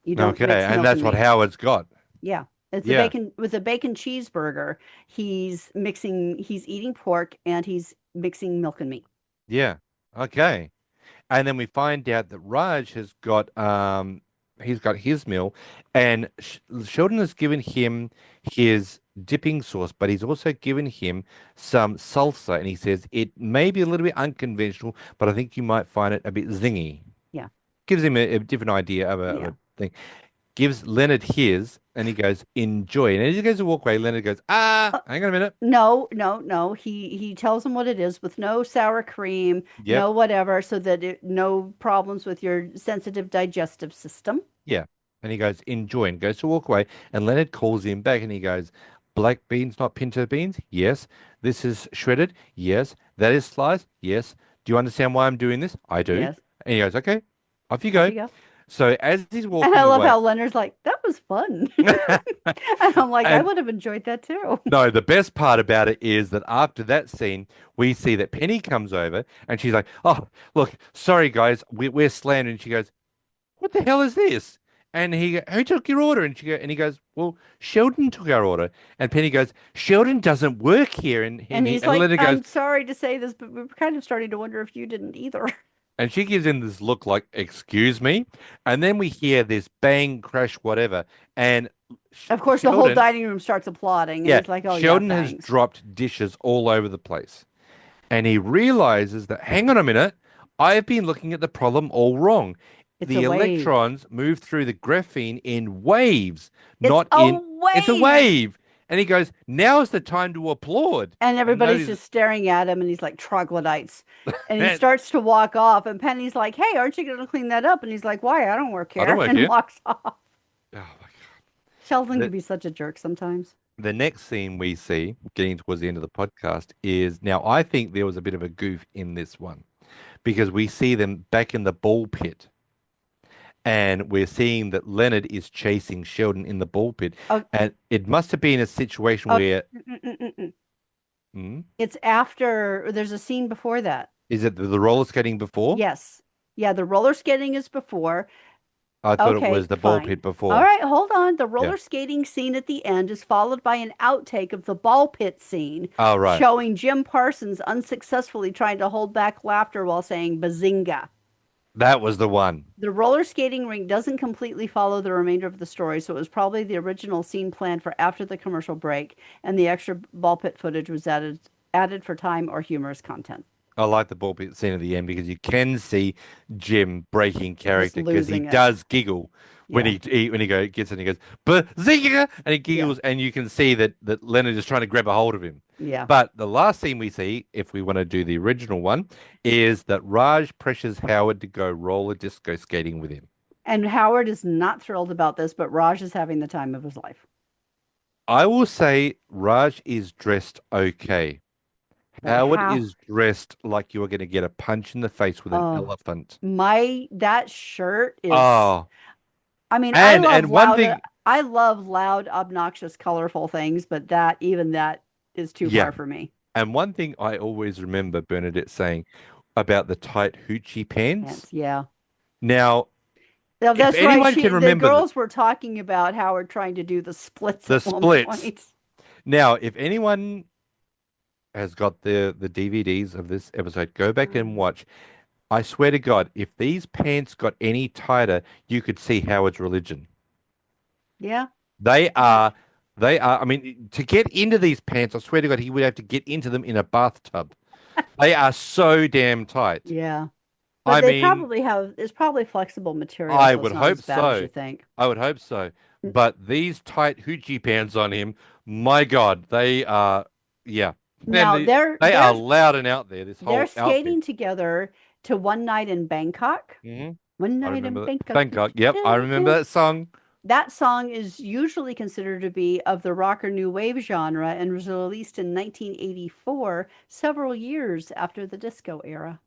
You don't Okay. mix And milk that's and what meat. Howard's got. Yeah. It's a Yeah. bacon with a bacon cheeseburger. He's eating pork and he's mixing milk and meat. Yeah. Okay. And then we find out that Raj he's got his meal, and Sheldon has given him his dipping sauce, but he's also given him some salsa, and he says it may be a little bit unconventional, but I think you might find it a bit zingy. Yeah. Gives him a different idea of Yeah. a thing. Gives Leonard his, and he goes, "Enjoy." And as he goes to walk away, Leonard goes, "Ah, Uh, hang on a minute." no, no, no. He tells him what it is with no sour cream, Yep. no whatever, so that no problems with your sensitive digestive system. Yeah. And he goes, "Enjoy," and goes to walk away. And Leonard calls him back and he goes, "Black beans, not pinto beans? Yes. This is shredded? Yes. That is sliced? Yes. Do you understand why I'm doing this? I do." Yes. And he goes, "Okay, off you Off go." you go. So as he's And I walking love away, how Leonard's like, that was fun. And I'm like, I and would have enjoyed that too. no, the best part about it is that after that scene, we see that Penny comes over and she's like, "Oh, look, sorry guys, we're slammed." And she goes, "What the hell is this?" And "Who took your order?" And he goes, "Well, Sheldon took our order." And Penny goes, "Sheldon doesn't work here." And he's And like, Leonard goes, I'm sorry to say this, but we're kind of starting to wonder if you didn't either. and she gives him this look like, "Excuse me." And then we hear this bang, crash, whatever. And Of course, the whole Sheldon, dining room starts applauding, and yeah, he's like, "Oh yeah, Sheldon has thanks." dropped dishes all over the place. And he realizes that, hang on a minute, I have been looking at the problem all wrong. It's a The wave. electrons move through the graphene in waves, It's not a in, it's a wave. wave. And he goes, now's the time to applaud. And And everybody's notice, just staring at him, and he's like, "Troglodytes." And he man, starts to walk off, and Penny's like, "Hey, aren't you going to clean that up?" And he's like, "Why? I don't work I don't here," work and here. walks off. Oh my Sheldon God. can be such a jerk sometimes. The next scene we see, getting towards the end of the podcast, is now I think there was a bit of a goof in this one because we see them back in the ball pit and we're seeing that Leonard is chasing Sheldon in the ball pit. Oh, And it must have been a situation oh, where, mm. hmm, It's after, there's a scene before that. is it the roller skating before? Yes. Yeah, the roller skating is before. I thought it Okay, was the ball fine. pit All before. right, hold on. The Yeah. roller skating scene at the end is followed by an outtake of the ball pit scene Oh, right. showing Jim Parsons unsuccessfully trying to hold back laughter while saying bazinga. That was the one. The roller skating rink doesn't completely follow the remainder of the story, so it was probably the original scene planned for after the commercial break, and the extra ball pit footage was added for time or humorous content. I like the ball pit scene at the end because you can see Jim breaking Just character because he losing it. does giggle when Yeah. when he gets in he goes Bazinga! And he Yeah. giggles and you can see that Leonard is trying to grab a hold of him. Yeah. But the last scene we see, if we want to do the original one, is that Raj pressures Howard to go roller disco skating with him. And Howard is not thrilled about this, but Raj is having the time of his life. I will say Raj is dressed okay. But Howard how? is dressed like you are going to get a punch in the face with an Oh, elephant. that shirt is. Oh, I mean, and one thing, I love loud, obnoxious, colorful things, but even that is too yeah. far for me. And one thing I always remember Bernadette saying about the tight hoochie pants. Pants, yeah. Now, No, if that's right. anyone can The remember girls were talking about Howard trying to do the splits the at one splits, point. now, if anyone has got the DVDs of this episode, go back and Um, watch. I swear to God, if these pants got any tighter, you could see Howard's religion. yeah. They are, they are. I mean, to get into these pants, I swear to God, he would have to get into them in a bathtub. They are so damn tight. Yeah. But I mean, it's probably flexible material, I so would it's not hope as bad as you so. think. I would hope so. But these tight hoochie pants on him, my God, they are, yeah. And Now they are loud and out there, this they're whole outfit. skating together to One Night in Bangkok. Hmm. One I Night in remember that. Bangkok. Do, Bangkok. do, Yep, I do, remember do. that song. That song is usually considered to be of the rock or new wave genre and was released in 1984, several years after the disco era.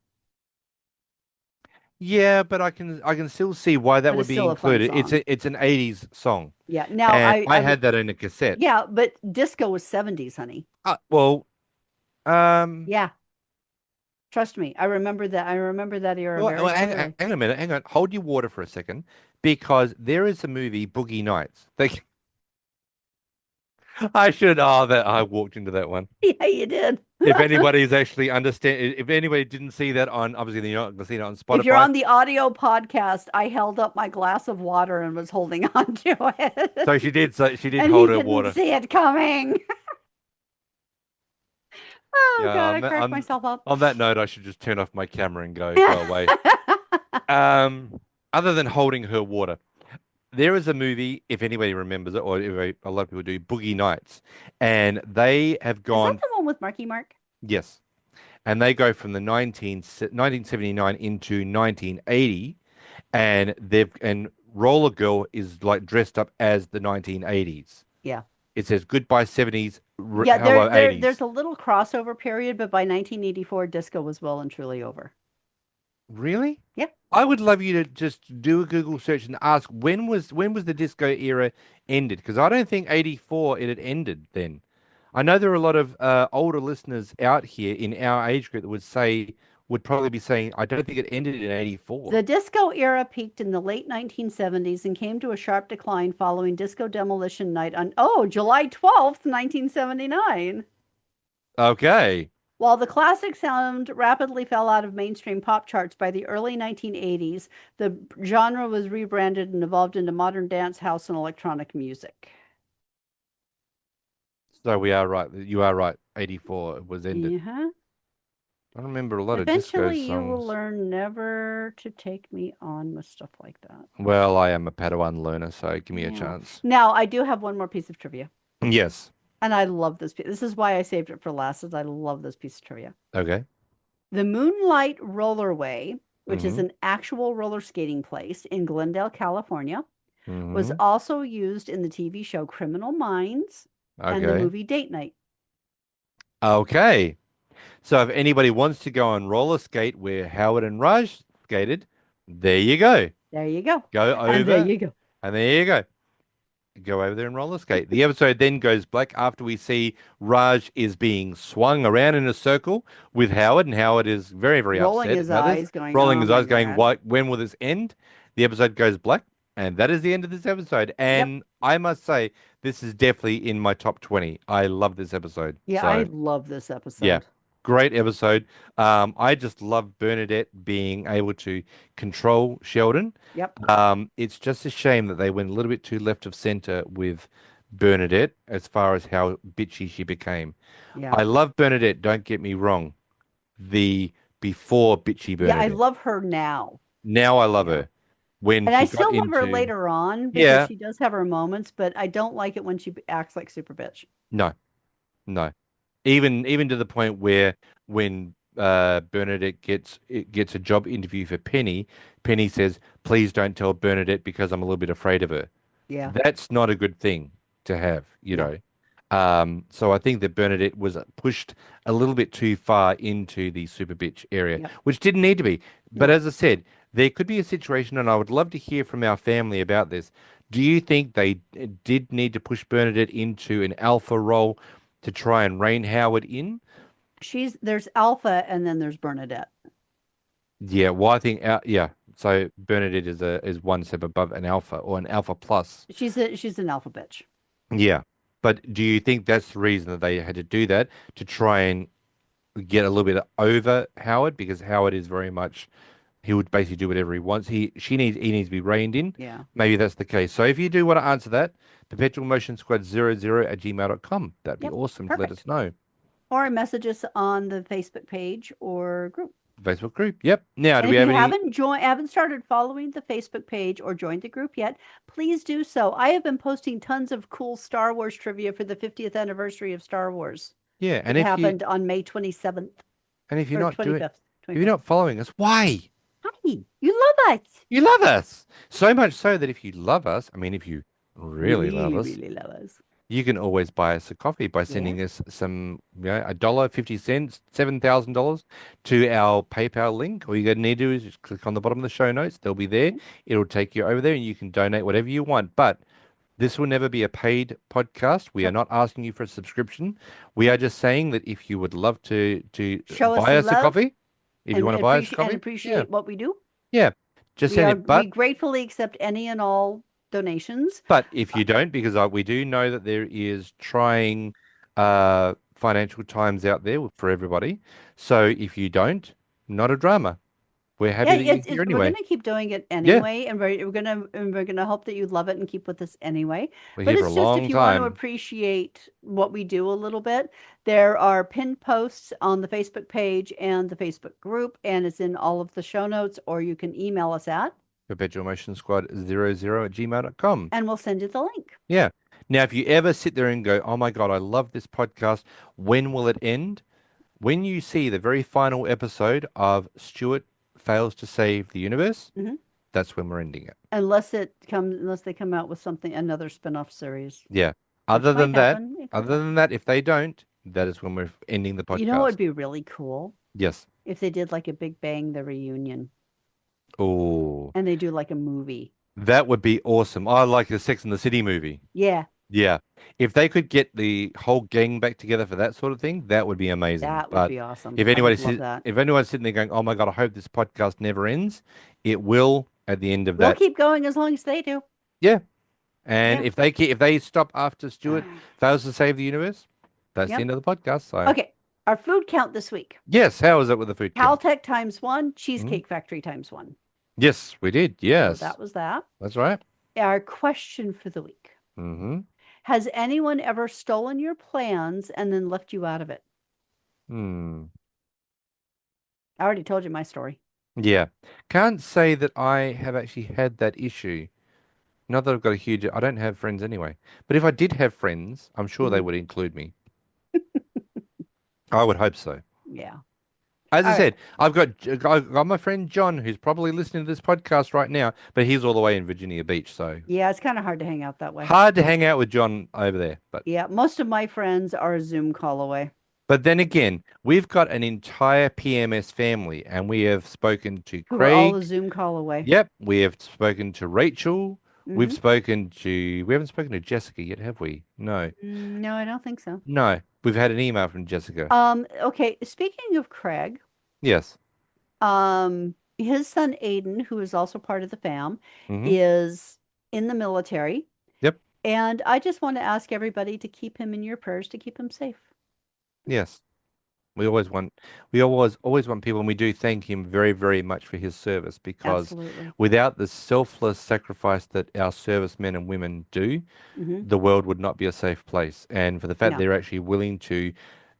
Yeah, but I can still see why that But would it's be still a fun included. song. It's an 80s song. Yeah. Now And I had that in a cassette. yeah, but disco was 70s, honey. Well, um, Yeah. Trust me. I remember that era very hang clearly. on a minute. Hang on. Hold your water for a second because there is a movie, Boogie Nights. I should. Oh, that I walked into that one. Yeah, you did. If anybody's actually understand, if anybody didn't see that on, obviously you're not going to see it on If you're Spotify. on the audio podcast, I held up my glass of water and was holding on to it. So she did. So she did And he hold her didn't water. see it coming. Oh Yeah. God, I cracked myself up. On that note, I should just turn off my camera and go away. Other than holding her water, there is a movie, if anybody remembers it, or if a lot of people do, Boogie Nights, and they have Is that gone, the one with Marky Mark? yes, and they go from the 1979 into 1980, and Roller Girl is like dressed up as the 1980s. Yeah. It says goodbye 70s, Yeah, hello there's 80s. a little crossover period, but by 1984, disco was well and truly over. Really? Yeah. I would love you to just do a Google search and ask when was the disco era ended? Because I don't think 84 it had ended then. I know there are a lot of older listeners out here in our age group that would probably be saying, I don't think it ended in 84. The disco era peaked in the late 1970s and came to a sharp decline following Disco Demolition Night on, July 12th, 1979. Okay. While the classic sound rapidly fell out of mainstream pop charts by the early 1980s, the genre was rebranded and evolved into modern dance, house, and electronic music. So we are right. You are right. 84 it was ended. Yeah. I remember a lot of disco Eventually, you will songs. learn never to take me on with stuff like that. Well, I am a Padawan learner, so give me a Yeah. chance. Now, I do have one more piece of trivia, Yes. and I love this piece. This is why I saved it for last, is I love this piece of trivia. Okay. The Moonlight Rollerway, which is Mm-hmm. an actual roller skating place in Glendale, California, was Mm-hmm. also used in the TV show Criminal Minds and the Okay. movie Date Night. Okay. So if anybody wants to go on roller skate where Howard and Raj skated, there you go. There you go. Go And there over, you go. and there you go. Go over there and roller skate. The episode then goes black after we see Raj is being swung around in a circle with Howard, and Howard is very, very Rolling upset his about this, eyes, going, rolling oh his my eyes, going, God. "What? When will this end?" The episode goes black, and that is the end of this episode. Yep. And I must say, this is definitely in my top 20. I love this episode. Yeah, I So. love this Yeah, episode. great episode. I just love Bernadette being able to control Sheldon. Yep. It's just a shame that they went a little bit too left of center with Bernadette as far as how bitchy she became. Yeah. I love Bernadette, don't get me wrong. The before bitchy Yeah, I Bernadette. love her now. Now I love Yeah. her. When And I she got still love her into, later on because yeah, she does have her moments, but I don't like it when she acts like super bitch. no, no. Even to the point where when Bernadette gets a job interview for Penny, Penny says, "Please don't tell Bernadette because I'm a little bit afraid of her." Yeah. That's not a good thing to have, you No. know. So I think that Bernadette was pushed a little bit too far into the super bitch area, Yep. which didn't need to be. But No. as I said, there could be a situation, and I would love to hear from our family about this. Do you think they did need to push Bernadette into an alpha role to try and rein Howard in? There's Alpha and then there's Bernadette. Yeah, well, I think, yeah. So Bernadette is one step above an alpha or an alpha plus. She's an alpha bitch. Yeah. But do you think that's the reason that they had to do that to try and get a little bit over Howard? Because Howard is very much, he would basically do whatever he wants. He needs to be reined in. Yeah. Maybe that's the case. So if you do want to answer that, perpetual motion squad 00 at gmail.com. That'd be Yep. awesome to let Perfect. us know. Or message us on the Facebook page or group. Facebook group. Yep. Now, do And we if you have any? haven't started following the Facebook page or joined the group yet, please do so. I have been posting tons of cool Star Wars trivia for the 50th anniversary of Star Wars. Yeah. It happened on May 27th And if you're or not doing, 25th. if you're 25th. not following us, why? Hi, you love us. You love us. So much so that if you love us, I mean, if you really love Really, us, really love us. you can always buy us a coffee by Yeah. sending us some, a dollar, 50 cents, $7,000 to our PayPal link. All you gotta need to do is just click on the bottom of the show notes. They'll be there. It'll take you over there and you can donate whatever you want. But this will never be a paid podcast. We are Nope. not asking you for a subscription. We are just saying that if you would love to Show us buy us a love coffee, if you want to buy us a coffee, yeah, appreciate what we do. yeah, just send it. We But gratefully accept any and all donations. if you don't, because we do know that there is trying financial times out there for everybody. So if you don't, not a drama. We're Yeah, happy that you're here we're anyway. gonna keep doing it Yeah, anyway, and we're gonna hope that you love it and keep with us anyway. we're But here for a it's just if long you want to time. appreciate what we do a little bit, there are pinned posts on the Facebook page and the Facebook group, and it's in all of the show notes, or you can email us at, Perpetual Motion Squad 00 at gmail.com. and we'll send you the link. Yeah. Now, if you ever sit there and go, oh my God, I love this podcast, when will it end? When you see the very final episode of Stuart fails to save the universe, Mhm. that's when we're ending it. Unless they come out with another spin-off series, Yeah. which Other might than that, happen. It could other happen. than that, if they don't, that is when we're ending the You know what podcast. would be really cool Yes. if they did like a Big Bang the reunion, Oh, and they do like a movie. that would be awesome. I like the Sex and the City movie. Yeah, Yeah. If they could get the whole gang back together for that sort of thing, that would be amazing. that would But be awesome. if I would anybody's love that. if anyone's sitting there going, "Oh my God, I hope this podcast never ends," it will at the end of We'll that. keep going as long as they do. Yeah. And Yeah. if they stop after Stuart fails to save the universe, that's the Yep. end of the podcast. So Okay. Our food count this week. yes, how is it with the food count? Caltech times 1, Mhm. Cheesecake Factory times 1. Yes, we did. So Yes, that was that. that's right. Our question for the week. Hmm. Has anyone ever stolen your plans and then left you out of it? Hmm. I already told you my story. Yeah. Can't say that I have actually had that issue. Not that I've got a huge, I don't have friends anyway. But if I did have friends, I'm sure they Mhm. would include me. I would hope so. Yeah. As I All right. said, I've got my friend John who's probably listening to this podcast right now, but he's all the way in Virginia Beach, so Yeah, it's kind of hard to hang out that way. hard to hang out with John over there. Yeah, most of my friends are a Zoom call away, But then again, we've got an entire PMS family, and we have spoken to who are all a Craig. Zoom call away. Yep, we have spoken to Rachel. Hmm. We haven't spoken to Jessica yet, have we? No. No, I don't think so. No. We've had an email from Jessica. Okay, speaking of Craig, Yes. his son Aiden, who is also part of the fam, Mm-hmm. is in the military, Yep. and I just want to ask everybody to keep him in your prayers to keep him safe. Yes. We always want people, and we do thank him very, very much for his service because Absolutely. without the selfless sacrifice that our servicemen and women do, Hmm. the world would not be a safe place. And for the fact No. they're actually willing to,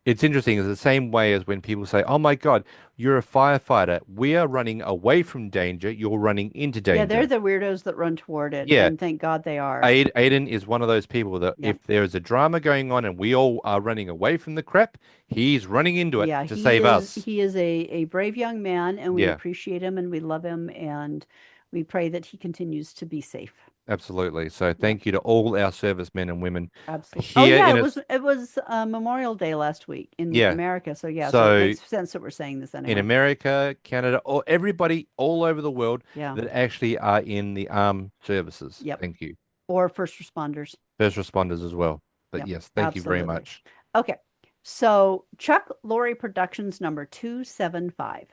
it's interesting. It's the same way as when people say, "Oh my God, you're a firefighter. We are running away from danger. You're running into Yeah, they're danger." the weirdos that run toward it, Yeah, and thank God they are. Aiden is one of those people that Yeah. if there is a drama going on and we all are running away from the crap, he's running into it Yeah, to he save is us. he is a brave young man, and we Yeah, appreciate him and we love him, and we pray that he continues to be safe. absolutely. So Yep, thank you to all our servicemen and women absolutely. Oh here yeah, in it was us. Memorial Day last week in Yeah. America, so yeah, so it So makes sense that we're saying this in anyway. America, Canada, or everybody all over the world Yeah. that actually are in the armed services. Yep. Thank you. Or first responders. First responders as well. But Yep, yes, thank you very absolutely. much. Okay. So Chuck Lorre Productions number 275.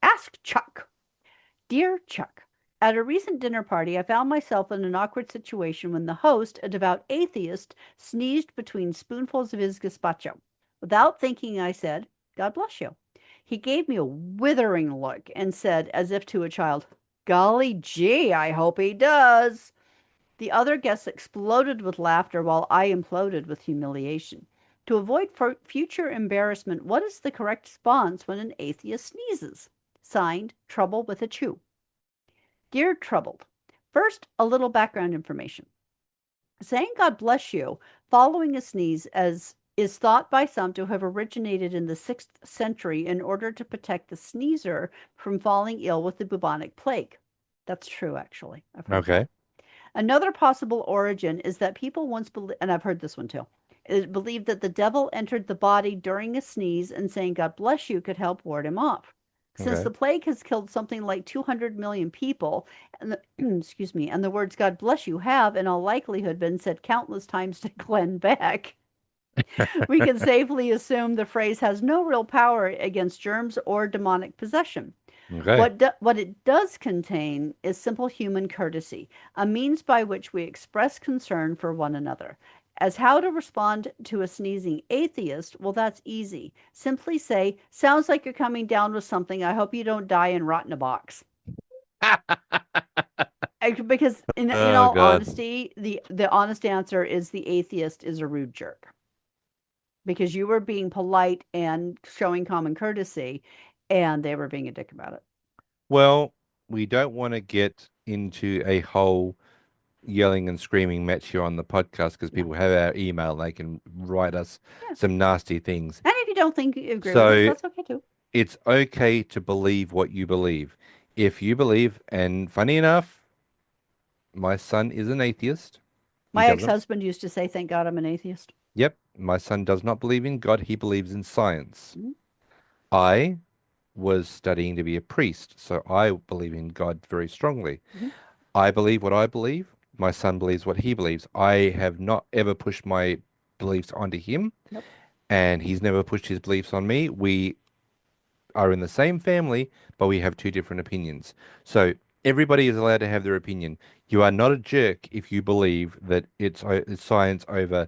Ask Chuck. Dear Chuck, at a recent dinner party, I found myself in an awkward situation when the host, a devout atheist, sneezed between spoonfuls of his gazpacho. Without thinking, I said, God bless you. He gave me a withering look and said, as if to a child, Golly gee, I hope he does. The other guests exploded with laughter while I imploded with humiliation. To avoid future embarrassment, what is the correct response when an atheist sneezes? Signed, Trouble with a Chew. Dear Troubled, first, a little background information. Saying God bless you following a sneeze as is thought by some to have originated in the 6th century in order to protect the sneezer from falling ill with the bubonic plague. That's true, actually. I've heard that. Okay. Another possible origin is that people once believed, and I've heard this one too, believed that the devil entered the body during a sneeze and saying God bless you could help ward him off. Since Okay. the plague has killed something like 200 million people, and excuse me, and the words God bless you have in all likelihood been said countless times to Glenn Beck, we can safely assume the phrase has no real power against germs or demonic possession. Okay. What it does contain is simple human courtesy, a means by which we express concern for one another. As how to respond to a sneezing atheist, well, that's easy. Simply say, sounds like you're coming down with something. I hope you don't die and rot in a box. Because in Oh all God. honesty, the honest answer is the atheist is a rude jerk because you were being polite and showing common courtesy, and they were being a dick about it. Well, we don't want to get into a whole yelling and screaming match here on the podcast because Yeah. people have our email. They can write us Yeah. some nasty things. And if you don't think you agree with us, So that's okay too. it's okay to believe what you believe. If you believe, and funny enough, my son is an atheist. He My doesn't. ex-husband used to say, "Thank God I'm an atheist." Yep, my son does not believe in God. He believes in science. Mhm. I was studying to be a priest, so I believe in God very strongly. Mhm. I believe what I believe. My son believes what he believes. I have not ever pushed my beliefs onto him, Nope. and he's never pushed his beliefs on me. We are in the same family, but we have two different opinions. So everybody is allowed to have their opinion. You are not a jerk if you believe that it's science over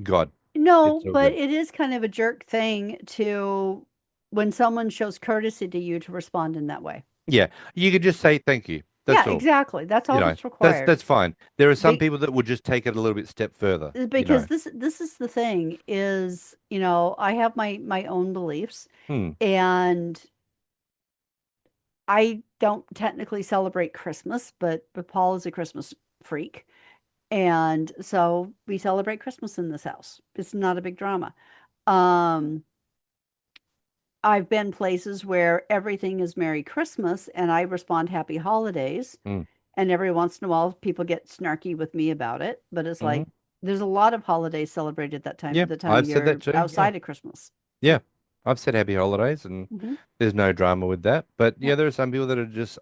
God. It's No, all but good. it is kind of a jerk thing to when someone shows courtesy to you to respond in that way. Yeah, you could just say thank you. That's Yeah, all. exactly. That's You all know, that's required. that's fine. There are some Be people that would just take it a little bit step further, you because know. this is the thing is, I have my own beliefs, Hmm. and I don't technically celebrate Christmas, but Paul is a Christmas freak. And so we celebrate Christmas in this house. It's not a big drama. Um, I've been places where everything is Merry Christmas and I respond Happy Holidays. Hmm. And every once in a while, people get snarky with me about it. But it's Hmm. like there's a lot of holidays celebrated Yeah, the time of I've said that year too. Yeah. outside of Christmas. Yeah. I've said happy holidays and Hmm. there's no drama with that. But yeah, Yep. there are some people that are just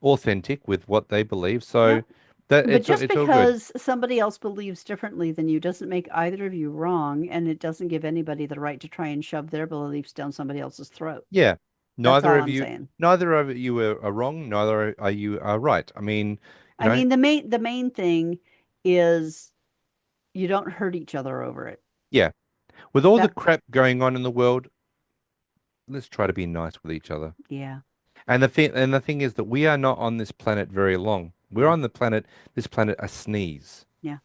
authentic with what they believe. Yep. So that But just it's all good. because somebody else believes differently than you doesn't make either of you wrong, and it doesn't give anybody the right to try and shove their beliefs down somebody else's throat. Yeah. That's Neither all of I'm you saying. neither of you are wrong, neither are you are right. I mean, you I know, mean, the main thing is you don't hurt each other over it. yeah. With all the That, crap going on in the world, let's try to be nice with each other. yeah, And the thing is that we are not on this planet very long. We're no, on this planet a sneeze. yeah,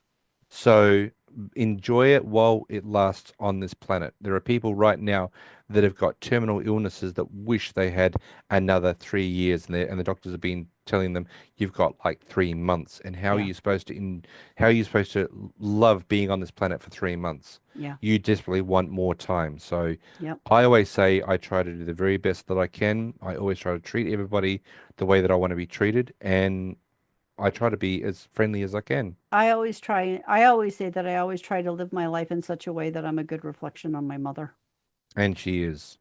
So enjoy it while it lasts on this planet. There are people right now that have got terminal illnesses that wish they had another 3 years, and the doctors have been telling them you've got like 3 months. And yeah, how are you supposed to love being on this planet for 3 months? yeah, You desperately want more time. So yep. I always say I try to do the very best that I can. I always try to treat everybody the way that I want to be treated, and I try to be as friendly as I can. I always say that I always try to live my life in such a way that I'm a good reflection on my mother. And she is.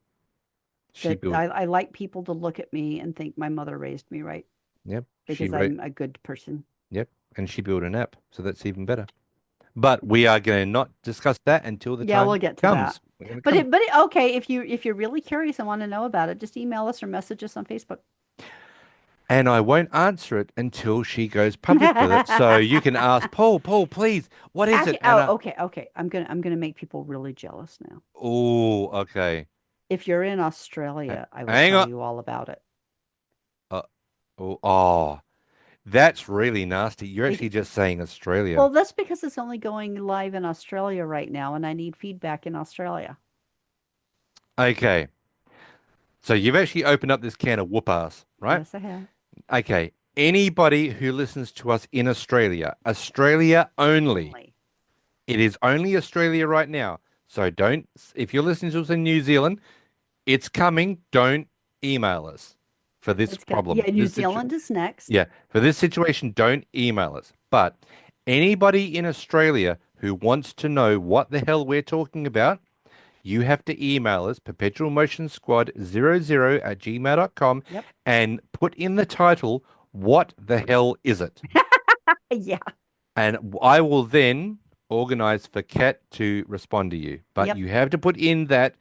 She That built. I like people to look at me and think my mother raised me right Yep. She because wrote. I'm a good person. Yep. And she built an app, so that's even better. But we are going to not discuss that until the Yeah, time we'll get to that. comes. We're going to come. Okay, if you're really curious and want to know about it, just email us or message us on Facebook. And I won't answer it until she goes public with it. So you can ask Paul, please, what is it? Actually, And okay. I'm gonna make people really jealous now. oh, okay. If you're in Australia, I will Hang tell on. you all about it. Uh, oh, that's really nasty. You're actually Bec- just saying well, Australia. that's because it's only going live in Australia right now, and I need feedback in Australia. Okay. So you've actually opened up this can of whoop ass, right? Yes, I have. Okay. Anybody who listens to us in Australia, Australia only. Only. It is only Australia right now. So don't, if you're listening to us in New Zealand, it's coming. Don't email us for this It's good. Yeah, problem. New Zealand is next. Yeah, for this situation, don't email us. But anybody in Australia who wants to know what the hell we're talking about, you have to email us perpetualmotionsquad00@gmail.com Yep. and put in the title, what the hell is it? Yeah. And I will then organize for Kat to respond to you. But Yep. you have to put in that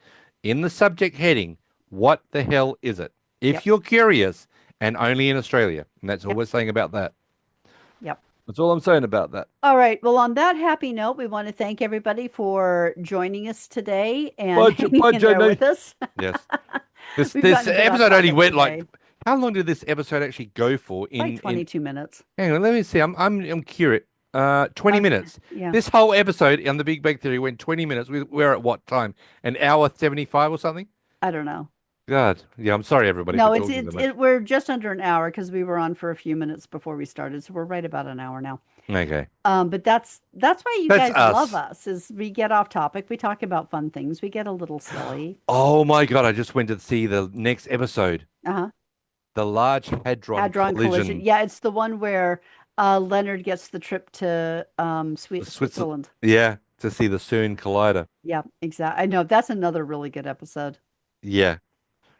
in the subject heading, what the hell is it? If Yep. you're curious, and only in Australia. And that's all Yep. we're saying about that. Yep. That's all I'm saying about that. All right. Well, on that happy note, we want to thank everybody for joining us today and Bye, hanging bye, in there Jenny. with us. Yes. We've This gotten a bit off episode only topic went like today, how long did this episode actually go for like in 22 minutes. hang on, let me see. I'm curious. 20 minutes. Yeah, This whole episode on the Big Bang Theory went 20 minutes. We're at what time? An hour 75 or something? I don't know. God. Yeah, I'm sorry everybody for No, talking so much. we're just under an hour because we were on for a few minutes before we started, so we're right about an hour now. Okay. But that's why you That's guys love us. us is we get off topic, we talk about fun things, we get a little silly. Oh my God, I just went to see the next episode. Uh-huh. The Large Hadron Hadron Collision. Collision. Yeah, it's the one where Leonard gets the trip to Switzerland. Switzerland. Yeah, to see the CERN collider. Yeah, exactly. I know that's another really good episode. Yeah.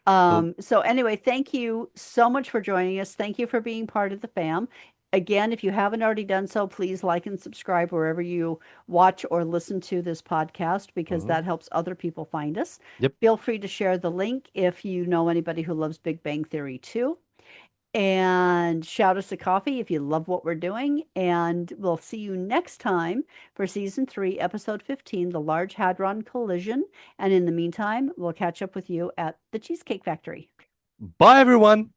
Well, So anyway, thank you so much for joining us. Thank you for being part of the fam. Again, if you haven't already done so, please like and subscribe wherever you watch or listen to this podcast because mhm. that helps other people find us. Yep. Feel free to share the link if you know anybody who loves Big Bang Theory too. And shout us a coffee if you love what we're doing. And we'll see you next time for season 3, episode 15, The Large Hadron Collision. And in the meantime, we'll catch up with you at the Cheesecake Factory. Bye, everyone.